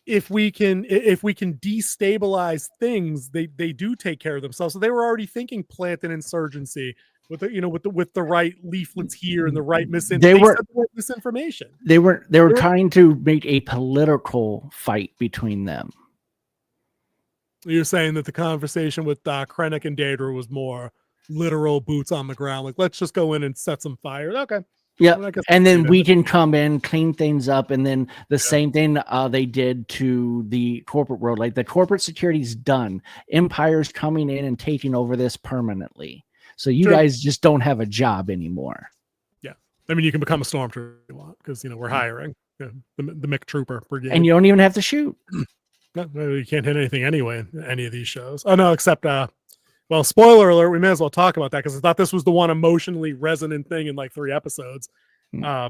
if we can destabilize things, they do take care of themselves. So they were already thinking plant an insurgency with the right leaflets here and the right misinformation. They were trying to make a political fight between them. You're saying that the conversation with Krennic and Daedra was more literal boots on the ground, like, let's just go in and set some fire. Okay. Yeah, and then we can come in, clean things up, and then the same thing they did to the corporate world. Like, the corporate security's done. Empire's coming in and taking over this permanently. So you guys just don't have a job anymore. Yeah, I mean, you can become a stormtrooper if you want, because we're hiring the Mick Trooper Brigade, and you don't even have to shoot. No, you can't hit anything anyway in any of these shows. Oh no, except well, spoiler alert, we may as well talk about that, because I thought this was the one emotionally resonant thing in like 3 episodes. I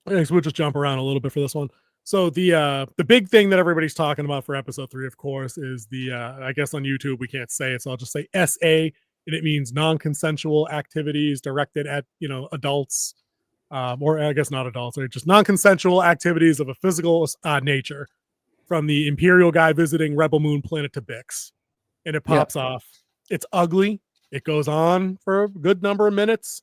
guess we'll just jump around a little bit for this one. So the big thing that everybody's talking about for episode 3, of course, is the I guess on YouTube we can't say it, so I'll just say SA, and it means non-consensual activities directed at adults, or I guess not adults, or just non-consensual activities of a physical nature, from the Imperial guy visiting Rebel Moon planet to Bix. And it pops off. It's ugly. It goes on for a good number of minutes.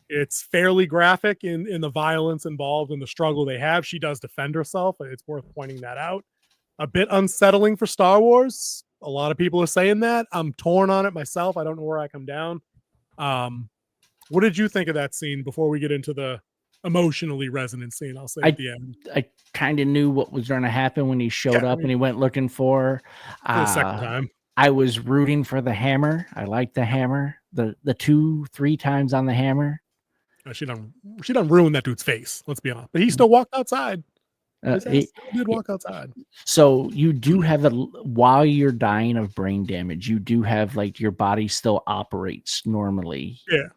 It's fairly graphic in the violence involved in the struggle they have. She does defend herself. It's worth pointing that out. A bit unsettling for Star Wars. A lot of people are saying that. I'm torn on it myself. I don't know where I come down. What did you think of that scene before we get into the emotionally resonant scene? I'll say at the end. I kind of knew what was going to happen when he showed up and he went looking for the second time. I was rooting for the hammer. I like the hammer. The 2-3 times on the hammer. She done ruined that dude's face. Let's be honest. But he still walked outside. He did walk outside. So you do have while you're dying of brain damage, you do have like your body still operates normally. Yeah.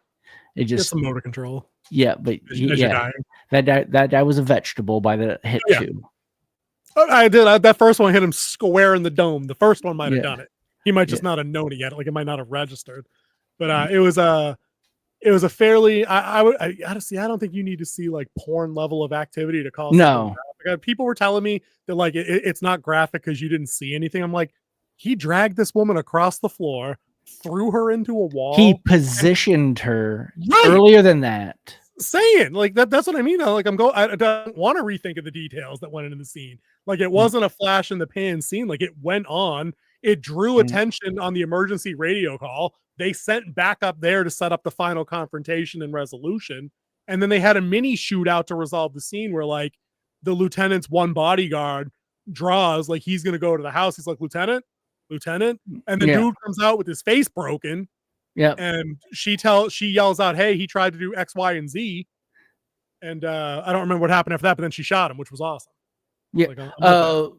It just some motor control. Yeah, but that was a vegetable by the hit too. I did. That first one hit him square in the dome. The first one might have done it. He might just not have known it yet. Like, it might not have registered. But it was a fairly. I don't think you need to see like porn level of activity to call. No. People were telling me that like it's not graphic because you didn't see anything. I'm like, he dragged this woman across the floor, threw her into a wall. He positioned her earlier than that. Saying like that's what I mean. Like, I don't want to rethink of the details that went into the scene. Like, it wasn't a flash in the pan scene. Like, it went on. It drew attention on the emergency radio call. They sent back up there to set up the final confrontation and resolution. And then they had a mini shootout to resolve the scene where like the lieutenant's one bodyguard draws, like he's going to go to the house. He's like, Lieutenant. And the dude comes out with his face broken. Yeah. And she yells out, hey, he tried to do X, Y, and Z. And I don't remember what happened after that, but then she shot him, which was awesome. Yeah. Like,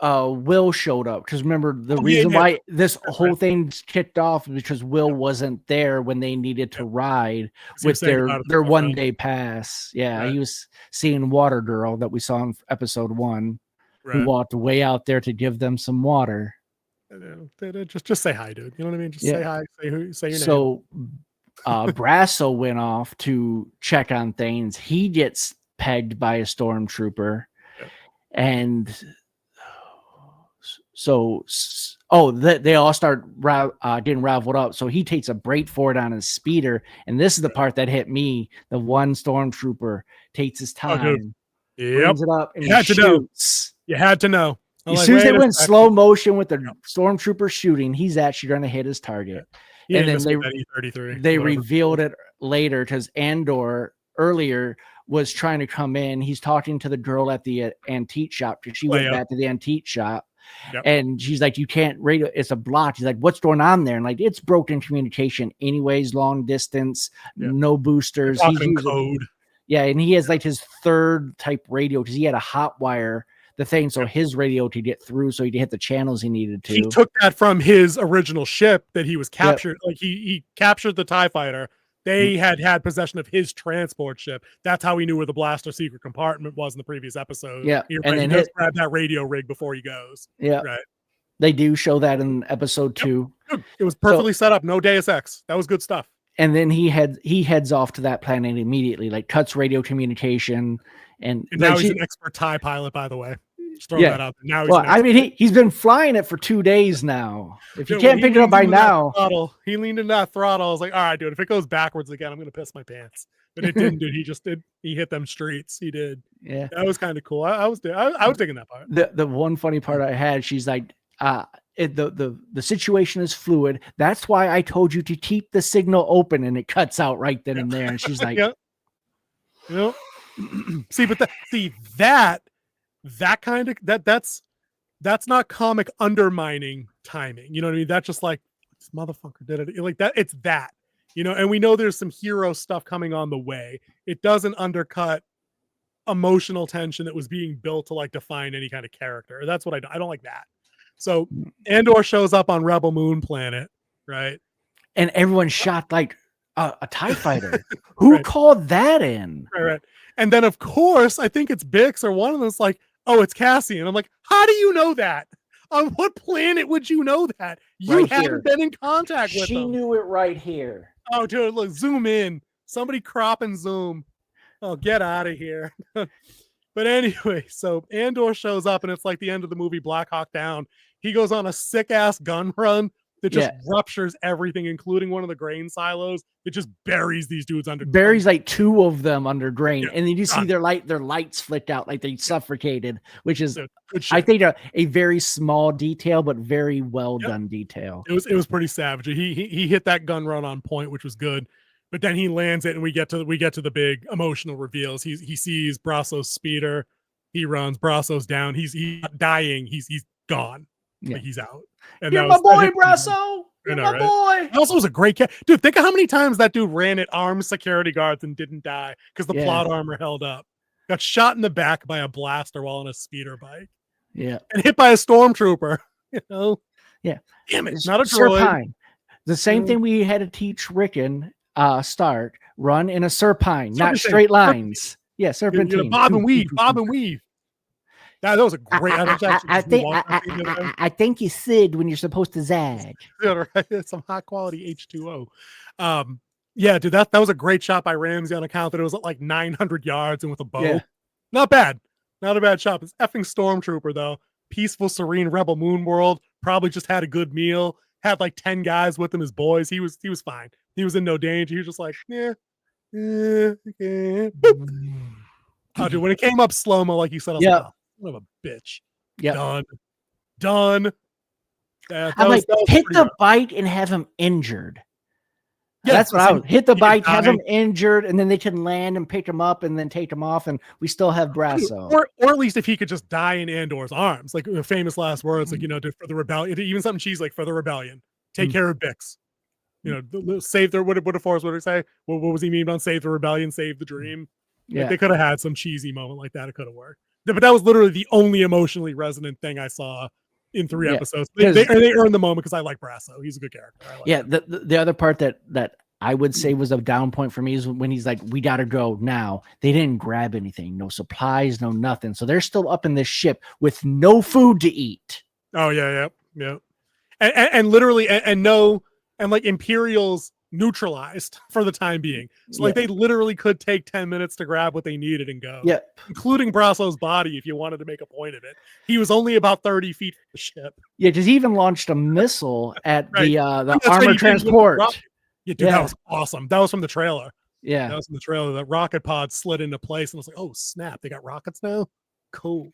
Will showed up, because remember the reason why this whole thing kicked off was because Will wasn't there when they needed to ride with their 1 day pass. Yeah, he was seeing Water Girl that we saw in episode 1, who walked way out there to give them some water. Just say hi, dude. You know what I mean? Just say hi. Say your name. So Brasso went off to check on things. He gets pegged by a stormtrooper, and so they all start getting raveled up. So he takes a break for it on his speeder, and this is the part that hit me. The one stormtrooper takes his time, brings it up, and he shoots. You had to know. As soon as they went slow motion with the stormtrooper shooting, he's actually going to hit his target. And then they revealed it later, because Andor earlier was trying to come in. He's talking to the girl at the antique shop, because she went back to the antique shop. Yep. And she's like, you can't radio, it's a block. He's like, what's going on there? And like, it's broken communication anyways, long distance, no boosters. He's using code. Yeah, and he has like his third type radio because he had a hot wire the thing so his radio to get through so he could hit the channels he needed to. He took that from his original ship that he was captured. Like he captured the TIE fighter. They had possession of his transport ship. That's how he knew where the blaster secret compartment was in the previous episode. Yeah, and then he does grab that radio rig before he goes. Yeah, right. They do show that in episode 2. It was perfectly set up. No Deus Ex. That was good stuff. And then he heads off to that planet immediately, like cuts radio communication, and now like he's an expert TIE pilot, by the way. Just throw that out there. Now he's been flying it for 2 days now. If you can't pick it up by now, he leaned in that throttle. I was like, all right, dude, if it goes backwards again, I'm gonna piss my pants. But it didn't, dude. He hit them streets. He did. Yeah, that was kind of cool. I was digging that part. The one funny part I had, she's like, the situation is fluid. That's why I told you to keep the signal open, and it cuts out right then and there. And she's like, see, but that kind of that's not comic undermining timing. You know what I mean? That's just like, this motherfucker did it like that. It's that, and we know there's some hero stuff coming on the way. It doesn't undercut emotional tension that was being built to like define any kind of character. That's what I don't like that. So Andor shows up on Rebel Moon planet, right? And everyone shot like a TIE fighter. Who called that in? Right. And then, of course, I think it's Bix or one of them's like, oh, it's Cassian. I'm like, how do you know that? On what planet would you know that? You haven't been in contact with them. She knew it right here. Oh, dude, look, zoom in. Somebody crop and zoom. Oh, get out of here. But anyway, so Andor shows up, and it's like the end of the movie Black Hawk Down. He goes on a sick-ass gun run that just ruptures everything, including one of the grain silos. It just buries these dudes under. Buries like 2 of them under grain, and then you see their lights flicked out like they suffocated, which is, I think, a very small detail, but very well done detail. It was pretty savage. He hit that gun run on point, which was good. But then he lands it, and we get to the big emotional reveals. He sees Brasso's speeder. He runs. Brasso's down. He's dying. He's gone. Like he's out. And you're my boy, Brasso. You're my boy. It also was a great dude. Think of how many times that dude ran at armed security guards and didn't die because the plot armor held up. Got shot in the back by a blaster while on a speeder bike. Yeah, and hit by a stormtrooper. Yeah. Damn it, it's not a droid. Serpine. The same thing we had to teach Rickon. Start run in a serpine, not straight lines. Yeah, serpentine. Bob and weave. That was a great. I think you Sid when you're supposed to zag. Yeah, right. Some high quality H2O. Yeah, dude, that was a great shot by Ramsey on account that it was at like 900 yards and with a bow. Yeah. Not bad. Not a bad shot. It's effing stormtrooper though. Peaceful, serene Rebel Moon world. Probably just had a good meal. Had like 10 guys with him as boys. He was fine. He was in no danger. He was just like, okay. Oh, dude, when it came up slow-mo, like you said, I was like, oh, son of a bitch. Yeah. Done. I'm like, hit the bike and have him injured. Yeah, that's what I would hit the bike, have him injured, and then they can land and pick him up and then take him off, and we still have Brasso. Or at least if he could just die in Andor's arms, like the famous last words, like, for the rebellion, even something cheesy like for the rebellion, take care of Bix. Save their, what did Forrest Whitaker say? What was he mean on save the rebellion, save the dream? Yeah. Like they could have had some cheesy moment like that. It could have worked. But that was literally the only emotionally resonant thing I saw in 3 episodes. They earned the moment because I like Brasso. He's a good character. The other part that I would say was a down point for me is when he's like, we got to go now. They didn't grab anything, no supplies, no nothing. So they're still up in this ship with no food to eat. Oh, yeah. And literally, and like Imperials neutralized for the time being. So like they literally could take 10 minutes to grab what they needed and go. Yeah. Including Brasso's body if you wanted to make a point of it. He was only about 30 feet from the ship. Yeah, because he even launched a missile at the armor transport. Yeah, dude, that was awesome. That was from the trailer. Yeah. That was from the trailer. The rocket pod slid into place and I was like, oh snap, they got rockets now? Cool.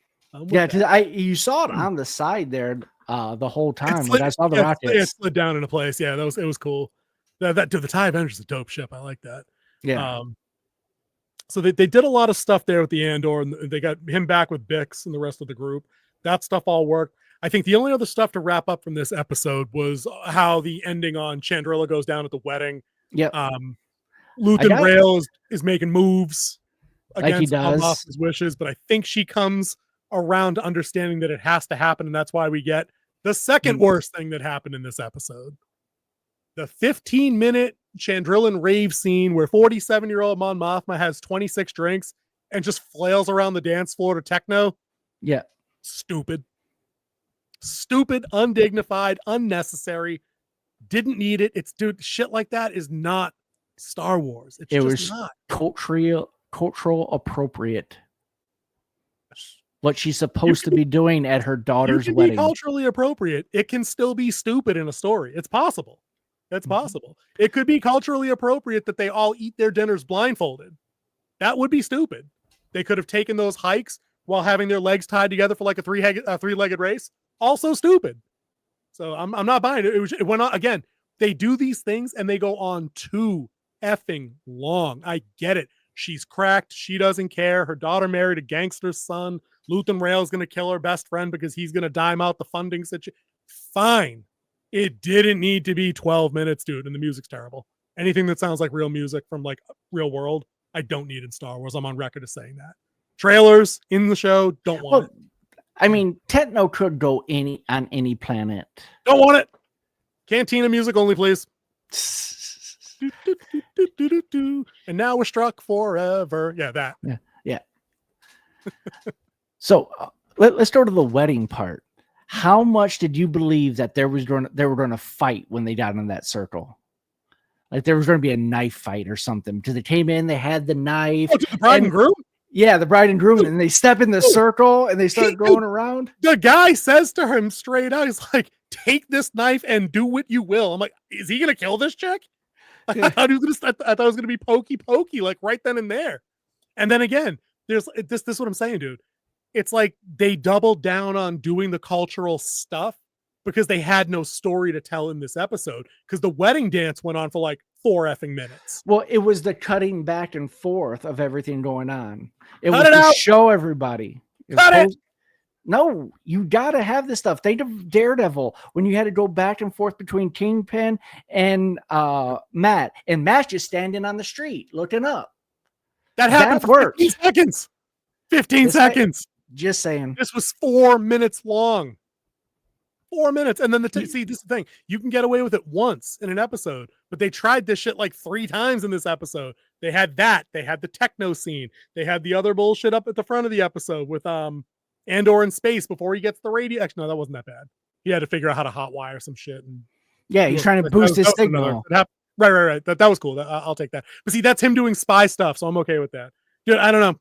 Yeah, because you saw it on the side there the whole time. I saw the rockets. It slid down into place. Yeah, it was cool. That the TIE Avenger is a dope ship. I like that. Yeah. So they did a lot of stuff there with the Andor, and they got him back with Bix and the rest of the group. That stuff all worked. I think the only other stuff to wrap up from this episode was how the ending on Chandrilla goes down at the wedding. Yeah. Luthen Rail is making moves. Like he against Mon does. Mothma's wishes, but I think she comes around to understanding that it has to happen, and that's why we get the second worst thing that happened in this episode. The 15-minute Chandrillan rave scene where 47-year-old Mon Mothma has 26 drinks and just flails around the dance floor to techno. Yeah. Stupid, undignified, unnecessary. Didn't need it. It's dude, shit like that is not Star Wars. It was not cultural appropriate. What she's supposed to be doing at her daughter's wedding. Be culturally appropriate. It can still be stupid in a story. It's possible. It's possible. It could be culturally appropriate that they all eat their dinners blindfolded. That would be stupid. They could have taken those hikes while having their legs tied together for like a three-legged race. Also stupid. So I'm not buying it. It went on again. They do these things and they go on too effing long. I get it. She's cracked. She doesn't care. Her daughter married a gangster's son. Luthen Rail's going to kill her best friend because he's going to dime out the funding situation. Fine. It didn't need to be 12 minutes, dude, and the music's terrible. Anything that sounds like real music from like real world, I don't need in Star Wars. I'm on record as saying that. Trailers in the show, don't want it. I mean, techno could go on any planet. Don't want it. Cantina music only, please. And now we're struck forever. Yeah, that. Yeah. So let's go to the wedding part. How much did you believe that they were going to fight when they got in that circle? Like there was going to be a knife fight or something because they came in, they had the knife. Oh, the bride and groom? Yeah, the bride and groom, and they step in the circle and they start going around. The guy says to him straight out, he's like, "Take this knife and do what you will." I'm like, is he gonna kill this chick? Yeah. I thought it was gonna be pokey, like right then and there. And then again, there's this is what I'm saying, dude. It's like they doubled down on doing the cultural stuff because they had no story to tell in this episode because the wedding dance went on for like 4 effing minutes. Well, it was the cutting back and forth of everything going on. It was to show everybody. No, you got to have this stuff. Think of Daredevil when you had to go back and forth between Kingpin and Matt, and Matt's just standing on the street looking up. That happened for 15 seconds. 15 seconds. Just saying. This was 4 minutes long. 4 minutes. And then see, this is the thing. You can get away with it once in an episode, but they tried this shit like 3 times in this episode. They had that. They had the techno scene. They had the other bullshit up at the front of the episode with Andor in space before he gets the radio. Actually, no, that wasn't that bad. He had to figure out how to hotwire some shit. And yeah, he's trying to boost his signal. Right. That was cool. I'll take that. But see, that's him doing spy stuff, so I'm okay with that. Dude, I don't know.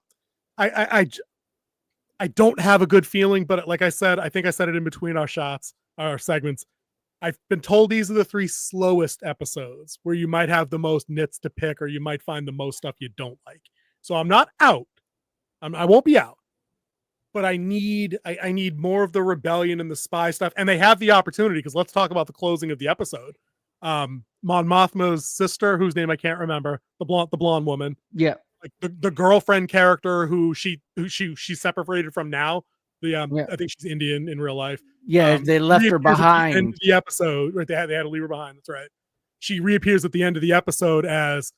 I don't have a good feeling, but like I said, I think I said it in between our segments. I've been told these are the 3 slowest episodes where you might have the most nits to pick or you might find the most stuff you don't like. So I'm not out. I won't be out. But I need more of the rebellion and the spy stuff. And they have the opportunity because let's talk about the closing of the episode. Mon Mothma's sister, whose name I can't remember, the blonde woman. Yeah. Like the girlfriend character who she's separated from now. I think she's Indian in real life. Yeah, they left her behind. At the end of the episode, right? They had to leave her behind. That's right. She reappears at the end of the episode as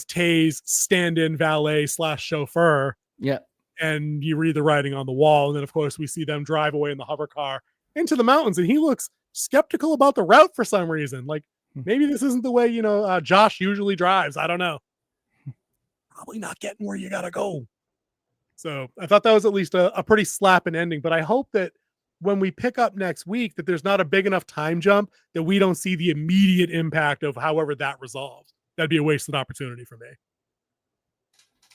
Tay's stand-in valet / chauffeur. Yeah. And you read the writing on the wall, and then of course we see them drive away in the hover car into the mountains, and he looks skeptical about the route for some reason. Like maybe this isn't the way Josh usually drives. I don't know. Probably not getting where you gotta go. So I thought that was at least a pretty slapping ending, but I hope that when we pick up next week that there's not a big enough time jump that we don't see the immediate impact of however that resolves. That'd be a wasted opportunity for me.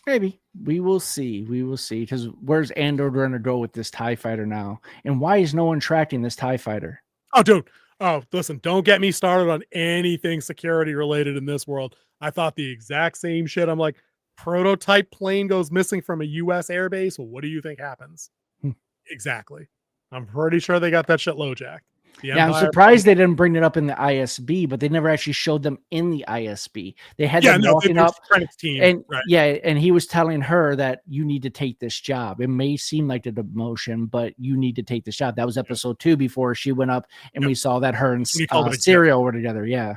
Maybe. We will see. Because where's Andor going to go with this TIE fighter now? And why is no one tracking this TIE fighter? Oh, dude. Oh, listen, don't get me started on anything security related in this world. I thought the exact same shit. I'm like, prototype plane goes missing from a U.S. airbase. Well, what do you think happens? Exactly. I'm pretty sure they got that shit low-jacked. Yeah, I'm surprised they didn't bring it up in the ISB, but they never actually showed them in the ISB. They had them walking up, team, and right. And he was telling her that you need to take this job. It may seem like a demotion, but you need to take this job. That was episode 2 before she went up, and we saw that her and Serial were together. Yeah.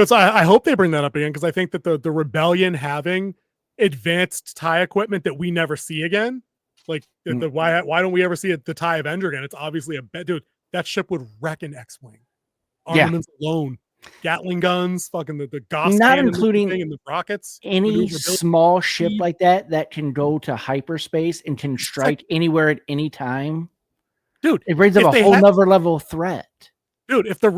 So I hope they bring that up again because I think that the rebellion having advanced TIE equipment that we never see again. Like why don't we ever see the TIE Avenger again? It's obviously dude. That ship would wreck an X-wing. Armaments alone, Gatling guns, fucking the Gauss not cannon including thing and the rockets. any small ship like that can go to hyperspace and can strike anywhere at any time. Dude, it brings up a whole nother level of threat. Dude, if the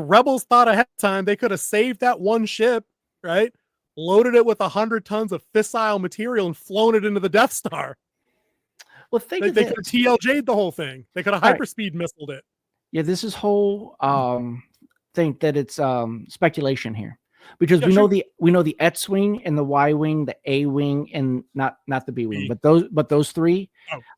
rebels thought ahead of time, they could have saved that one ship, right? Loaded it with 100 tons of fissile material and flown it into the Death Star. Well, they could have TLJ'd the whole thing. They could have hyperspeed missiled it. Yeah, this is whole think that it's speculation here, because we know the X-wing and the Y-wing, the A-wing, and not the B-wing, but those three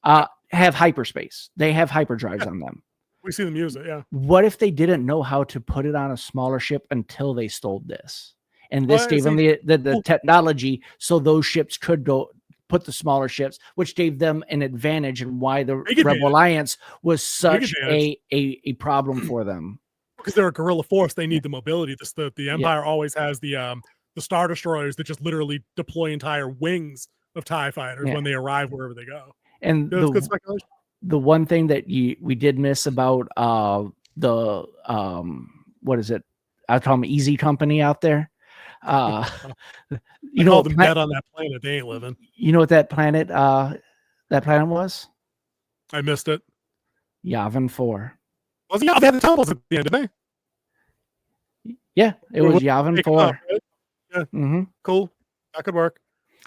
have hyperspace. They have hyperdrives on them. We see them use it, yeah. What if they didn't know how to put it on a smaller ship until they stole this? And this gave them the technology so those ships could go put the smaller ships, which gave them an advantage, and why the Rebel Alliance was such a problem for them. Because they're a guerrilla force, they need the mobility. The Empire always has the Star Destroyers that just literally deploy entire wings of TIE fighters when they arrive wherever they go. And that's good speculation. The one thing that we did miss about the what is it? I call them Easy Company out there. You know, them dead on that planet. They ain't living. You know what that planet was? I missed it. Yavin 4. Was it? They had the temples at the end, didn't they? Yeah, it was Yavin 4. Up, right? Yeah. Cool. That could work.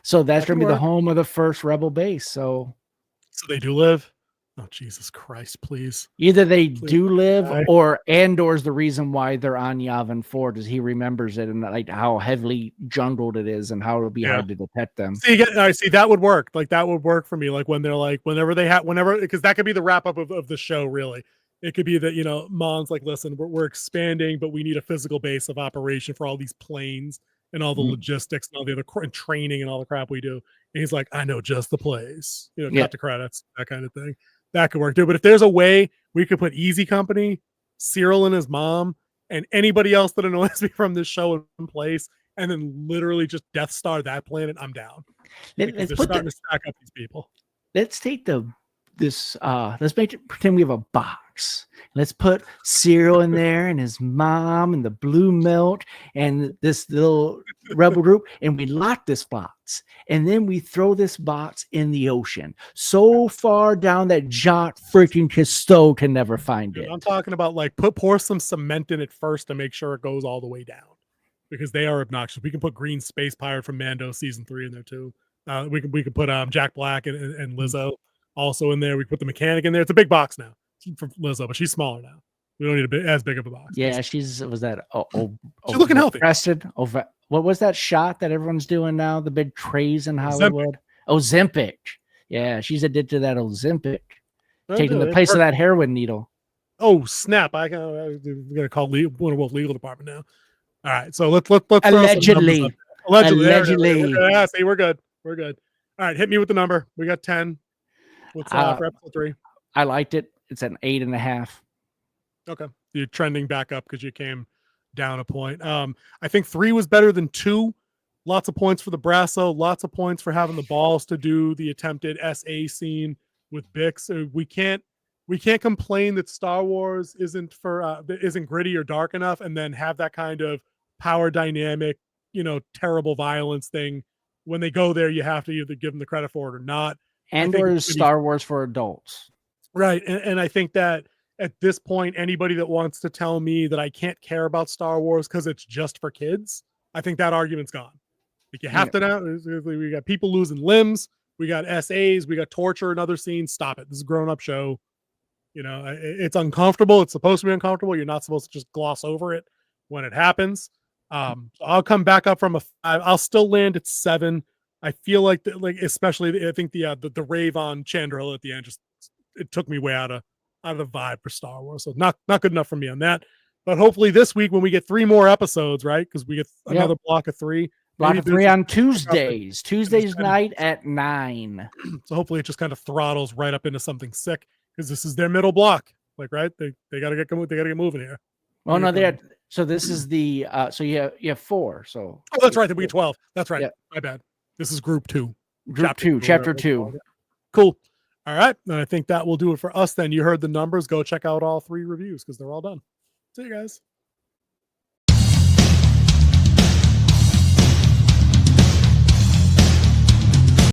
So that's going to be the home of the first Rebel base. So they do live. Oh, Jesus Christ, please. Either they do live, or Andor's the reason why they're on Yavin 4, because he remembers it and like how heavily jungled it is and how it'll be hard to detect them. See, that would work. Like that would work for me. Like when they're like, because that could be the wrap up of the show, really. It could be that, you know, Mon's like, listen, we're expanding, but we need a physical base of operation for all these planes and all the logistics and all the other training and all the crap we do. And he's like, I know just the place. You know, cut the credits, that kind of thing. That could work too. But if there's a way we could put Easy Company, Cyril and his mom, and anybody else that annoys me from this show in place, and then literally just Death Star that planet, I'm down. Let's starting to stack up these people. Let's take let's pretend we have a box. Let's put Cyril in there and his mom and the blue melt and this little rebel group, and we lock this box. And then we throw this box in the ocean so far down that Jacques freaking Cousteau can never find it. I'm talking about like pour some cement in it first to make sure it goes all the way down, because they are obnoxious. We can put Green Space Pirate from Mando season 3 in there too. We could put Jack Black and Lizzo also in there. We put the mechanic in there. It's a big box now for Lizzo, but she's smaller now. We don't need as big of a box. Yeah, she's looking healthy. What was that shot that everyone's doing now? The big craze in Hollywood. Ozempic. Yeah, she's addicted to that Ozempic, taking the place of that heroin needle. Oh snap! I'm gonna call Wolf legal department now. All right, so let's allegedly. Yeah, see, we're good. All right, hit me with the number. We got 10. What's for episode 3? I liked it. It's an 8.5. Okay, you're trending back up because you came down a point. I think 3 was better than 2. Lots of points for the Brasso. Lots of points for having the balls to do the attempted SA scene with Bix. We can't complain that Star Wars isn't gritty or dark enough, and then have that kind of power dynamic, you know, terrible violence thing. When they go there, you have to either give them the credit for it or not. Andor is Star Wars for adults. Right. And I think that at this point, anybody that wants to tell me that I can't care about Star Wars because it's just for kids, I think that argument's gone. Like you have to now. We got people losing limbs. We got SAs. We got torture and other scenes. Stop it. This is a grown-up show. You know, it's uncomfortable. It's supposed to be uncomfortable. You're not supposed to just gloss over it when it happens. So I'll come back up from a 5. I'll still land at 7. I feel like especially I think the rave on Chandrila at the end it took me way out of the vibe for Star Wars. So not good enough for me on that. But hopefully this week when we get 3 more episodes, right? Because we get another block of 3. Block of 3 on Tuesdays. Tuesdays night at 9. So hopefully it just kind of throttles right up into something sick, because this is their middle block. Like, right? They gotta get moving here. Oh no, so this is the so you have 4. So that's right. Then we get 12. That's right. Yeah. My bad. This is group 2. Chapter 2. Cool. All right. And I think that will do it for us then. You heard the numbers. Go check out all 3 reviews because they're all done. See you guys.